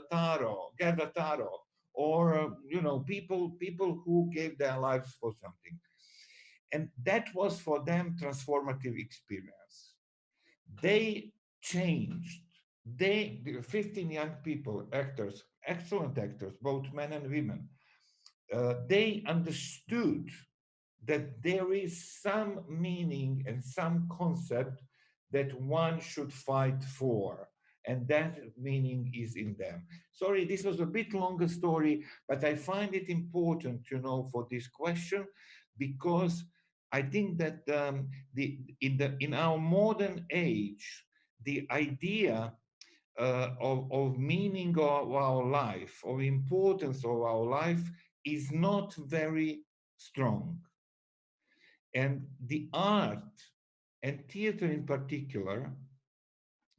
Taro, or people who gave their lives for something. And that was for them transformative experience. They changed. The 15 young people, actors, excellent actors, both men and women, they understood that there is some meaning and some concept that one should fight for. And that meaning is in them. Sorry, this was a bit longer story, but I find it important, for this question, because I think that in our modern age, the idea of meaning of our life, of importance of our life, is not very strong. And the art and theater in particular,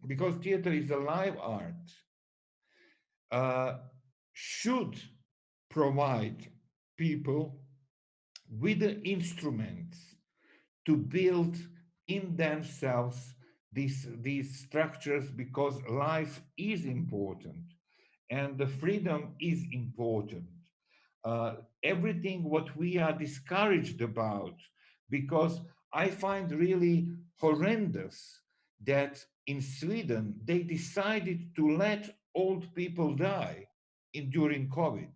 because theater is a live art, should provide people with the instruments to build in themselves these structures, because life is important and the freedom is important. Everything what we are discouraged about, because I find really horrendous that in Sweden they decided to let old people die during COVID.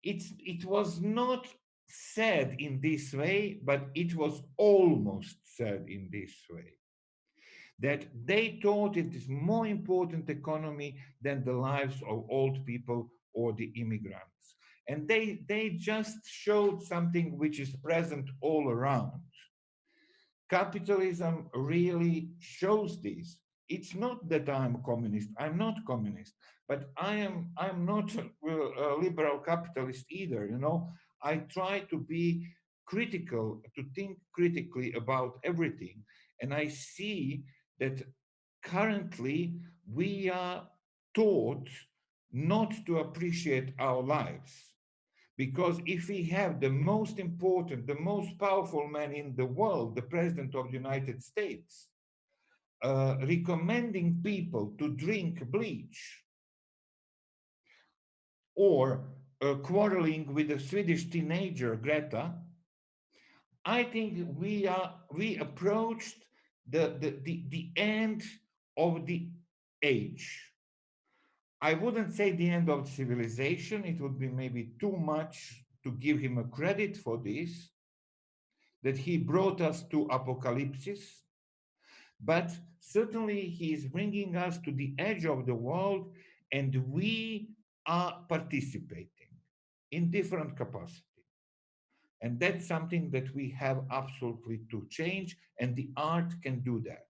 It was not said in this way, but it was almost said in this way, that they thought it is more important economy than the lives of old people or the immigrants. And they just showed something which is present all around. Capitalism really shows this. It's not that I'm communist. I'm not communist, but I'm not a liberal capitalist either. I try to be critical, to think critically about everything, and I see that currently we are taught not to appreciate our lives. Because if we have the most important, the most powerful man in the world, the President of the United States, recommending people to drink bleach, or quarreling with a Swedish teenager, Greta, I think we approached the end of the age. I wouldn't say the end of civilization. It would be maybe too much to give him a credit for this, that he brought us to apocalypse. But certainly he is bringing us to the edge of the world, and we are participating in different capacity. And that's something that we have absolutely to change, and the art can do that.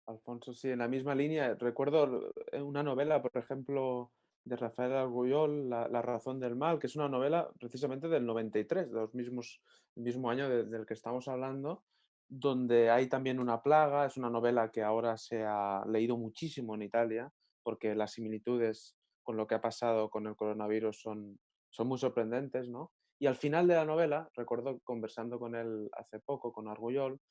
Alfonso, sí, en la misma línea. Recuerdo una novela, por ejemplo, de Rafael Argullol, La razón del mal, que es una novela precisamente del 93, el mismo año del que estamos hablando, donde hay también una plaga. Es una novela que ahora se ha leído muchísimo en Italia, porque las similitudes con lo que ha pasado con el coronavirus son muy sorprendentes, ¿no? Y al final de la novela, recuerdo conversando con él hace poco, con Argullol,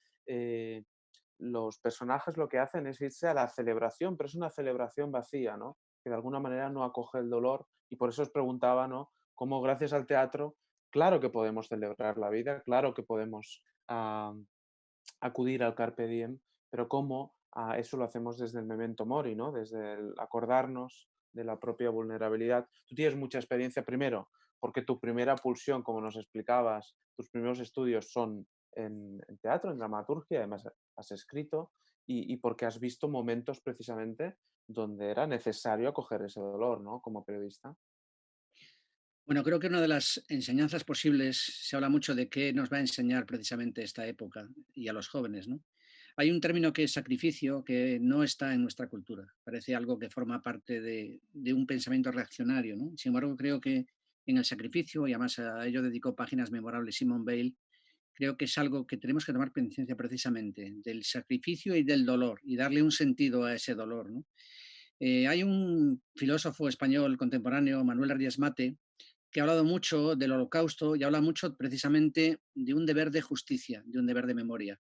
los personajes lo que hacen es irse a la celebración, pero es una celebración vacía, ¿no? Que de alguna manera no acoge el dolor, y por eso os preguntaba, ¿no? Cómo gracias al teatro, claro que podemos celebrar la vida, claro que podemos acudir al Carpe Diem, pero cómo eso lo hacemos desde el memento mori, ¿no? Desde el acordarnos de la propia vulnerabilidad. Tú tienes mucha experiencia, primero, porque tu primera pulsión, como nos explicabas, tus primeros estudios son en teatro, en dramaturgia, además has escrito, y porque has visto momentos precisamente donde era necesario acoger ese dolor, ¿no? Como periodista. Bueno, creo que una de las enseñanzas posibles, se habla mucho de qué nos va a enseñar precisamente esta época y a los jóvenes, ¿no? Hay un término que es sacrificio que no está en nuestra cultura. Parece algo que forma parte de un pensamiento reaccionario, ¿no? Sin embargo, creo que en el sacrificio, y además a ello dedicó páginas memorables Simone Weil, creo que es algo que tenemos que tomar conciencia precisamente del sacrificio y del dolor, y darle un sentido a ese dolor, ¿no? Hay un filósofo español contemporáneo, Manuel Arias Mate, que ha hablado mucho del Holocausto y habla mucho precisamente de un deber de justicia, de un deber de memoria.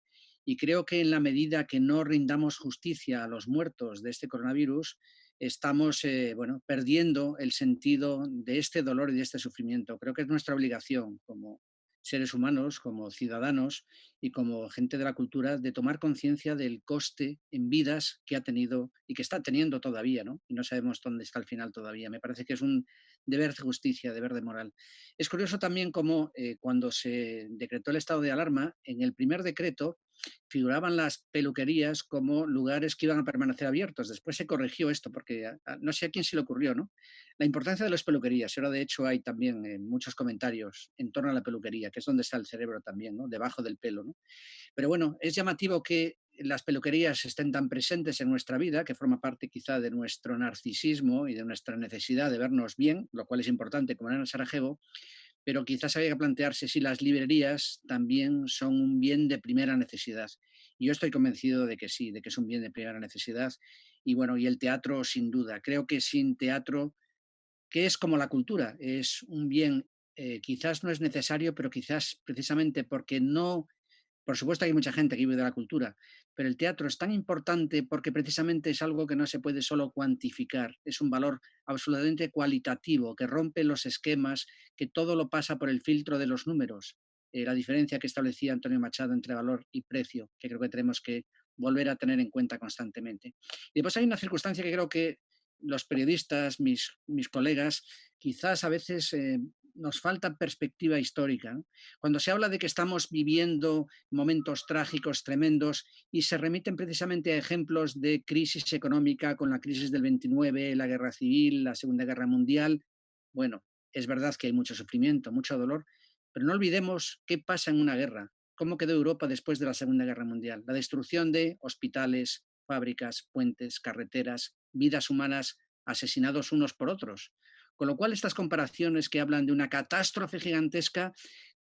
Y creo que en la medida que no rindamos justicia a los muertos de este coronavirus, estamos bueno, perdiendo el sentido de este dolor y de este sufrimiento. Creo que es nuestra obligación como seres humanos, como ciudadanos y como gente de la cultura, de tomar conciencia del coste en vidas que ha tenido y que está teniendo todavía, ¿no? Y no sabemos dónde está el final todavía. Me parece que es un deber de justicia, deber de moral. Es curioso también cómo cuando se decretó el estado de alarma, en el primer decreto figuraban las peluquerías como lugares que iban a permanecer abiertos. Después se corrigió esto porque no sé a quién se le ocurrió, ¿no? La importancia de las peluquerías. Ahora, de hecho, hay también muchos comentarios en torno a la peluquería, que es donde está el cerebro también, ¿no? Debajo del pelo, ¿no? Pero bueno, es llamativo que las peluquerías estén tan presentes en nuestra vida, que forma parte quizá de nuestro narcisismo y de nuestra necesidad de vernos bien, lo cual es importante como en Sarajevo, pero quizás había que plantearse si las librerías también son un bien de primera necesidad. Y yo estoy convencido de que sí, de que es un bien de primera necesidad. Y bueno, y el teatro sin duda. Creo que sin teatro, que es como la cultura, es un bien, quizás no es necesario, pero quizás precisamente porque no, por supuesto hay mucha gente que vive de la cultura, pero el teatro es tan importante porque precisamente es algo que no se puede solo cuantificar, es un valor absolutamente cualitativo, que rompe los esquemas, que todo lo pasa por el filtro de los números. La diferencia que establecía Antonio Machado entre valor y precio, que creo que tenemos que volver a tener en cuenta constantemente. Y después hay una circunstancia que creo que los periodistas, mis colegas, quizás a veces nos falta perspectiva histórica, ¿no? Cuando se habla de que estamos viviendo momentos trágicos, tremendos, y se remiten precisamente a ejemplos de crisis económica con la crisis del 29, la guerra civil, la Segunda Guerra Mundial. Bueno, es verdad que hay mucho sufrimiento, mucho dolor, pero no olvidemos qué pasa en una guerra, cómo quedó Europa después de la Segunda Guerra Mundial. La destrucción de hospitales, fábricas, puentes, carreteras, vidas humanas asesinados unos por otros. Con lo cual, estas comparaciones que hablan de una catástrofe gigantesca,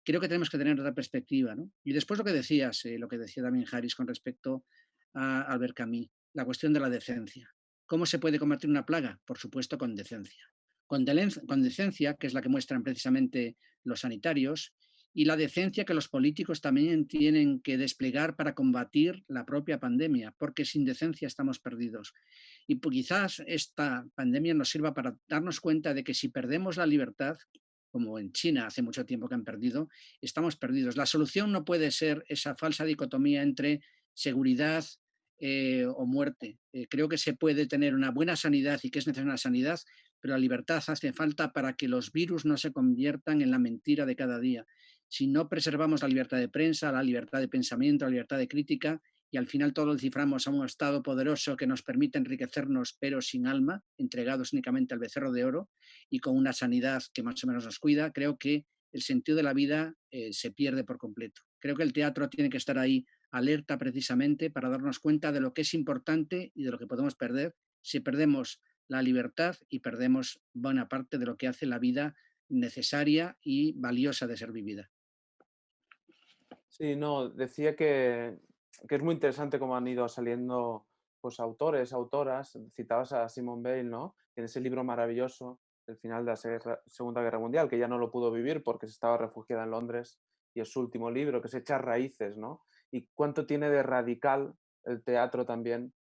creo que tenemos que tener otra perspectiva, ¿no? Y después lo que decías, lo que decía también Harris con respecto a Albert Camus, la cuestión de la decencia. ¿Cómo se puede combatir una plaga? Por supuesto, con decencia. Con decencia, que es la que muestran precisamente los sanitarios, y la decencia que los políticos también tienen que desplegar para combatir la propia pandemia, porque sin decencia estamos perdidos. Y pues quizás esta pandemia nos sirva para darnos cuenta de que si perdemos la libertad, como en China hace mucho tiempo que han perdido, estamos perdidos. La solución no puede ser esa falsa dicotomía entre seguridad o muerte. Creo que se puede tener una buena sanidad y que es necesaria una sanidad, pero la libertad hace falta para que los virus no se conviertan en la mentira de cada día. Si no preservamos la libertad de prensa, la libertad de pensamiento, la libertad de crítica, y al final todo lo ciframos a un Estado poderoso que nos permite enriquecernos, pero sin alma, entregados únicamente al becerro de oro y con una sanidad que más o menos nos cuida, creo que el sentido de la vida se pierde por completo. Creo que el teatro tiene que estar ahí alerta precisamente para darnos cuenta de lo que es importante y de lo que podemos perder si perdemos la libertad y perdemos buena parte de lo que hace la vida necesaria y valiosa de ser vivida. Sí, no, decía que es muy interesante cómo han ido saliendo pues, autores, autoras, citabas a Simone Weil, ¿no? En ese libro maravilloso, El final de la Segunda Guerra Mundial, que ya no lo pudo vivir porque se estaba refugiada en Londres, y es su último libro, que es Echar raíces, ¿no? Y cuánto tiene de radical el teatro también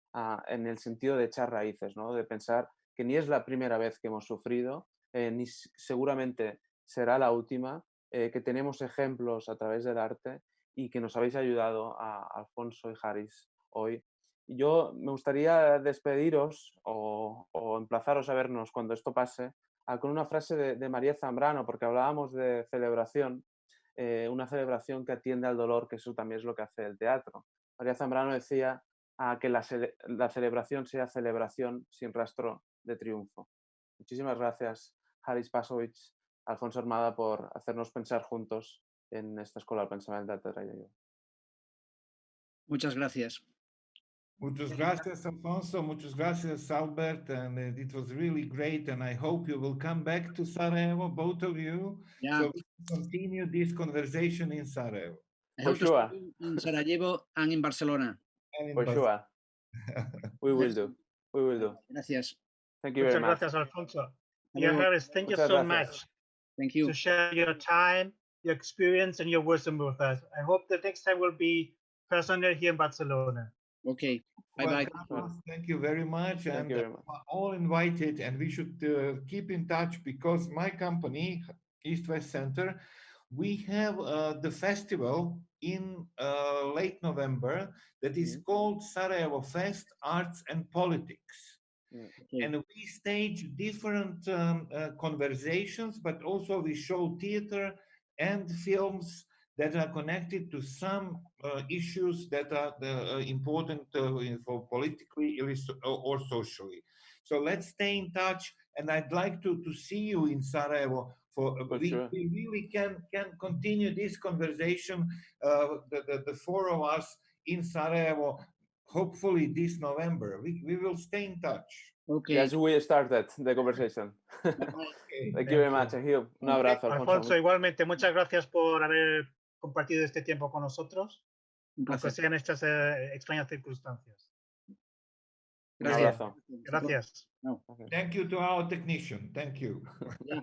en el sentido de echar raíces, ¿no? De pensar que ni es la primera vez que hemos sufrido, ni seguramente será la última, que tenemos ejemplos a través del arte y que nos habéis ayudado a Alfonso y Haris hoy. Y yo me gustaría despediros o emplazaros a vernos cuando esto pase con una frase de María Zambrano, porque hablábamos de celebración, una celebración que atiende al dolor, que eso también es lo que hace el teatro. María Zambrano decía que la celebración sea celebración sin rastro de triunfo. Muchísimas gracias, Haris Pasovich, Alfonso Armada, por hacernos pensar juntos en esta Escola del Pensament del Teatre. Muchas gracias. Muchas gracias, Alfonso. Muchas gracias, Albert. And it was really great. And I hope you will come back to Sarajevo, both of you, Yeah. so we can continue this conversation in Sarajevo. I For hope to sure. see you in Sarajevo and in Barcelona. And in For sure. We will do. We will do. Gracias. Thank you very Muchas much. gracias, Alfonso. Hasta Yeah, luego. Harris, thank you Muchas so gracias. much. Thank you. to share your time, your experience, and your wisdom with us. I hope the next time will be personal here in Barcelona. Okay. Well, Bye-bye. Carlos, thank you very much. Thank And you very much. are all invited, and we should keep in touch because my company, East West Center, we have the festival in late November that is called Sarajevo Fest Arts and Politics. Okay. And we stage different conversations, but also we show theater and films that are connected to some issues that are important for politically or socially. So let's stay in touch, and I'd like to see you in Sarajevo. For sure. we really can continue this conversation, the four of us in Sarajevo, hopefully this November. We will stay in touch. Okay. Yes, we started the conversation. Okay. Thank you very much, Gil. Un abrazo, Alfonso. Alfonso, igualmente, muchas gracias por haber compartido este tiempo con nosotros, Un aunque placer. sean estas extrañas circunstancias. Un Gracias. abrazo. Gracias. No. Thank you to our technician. Thank you. Ya.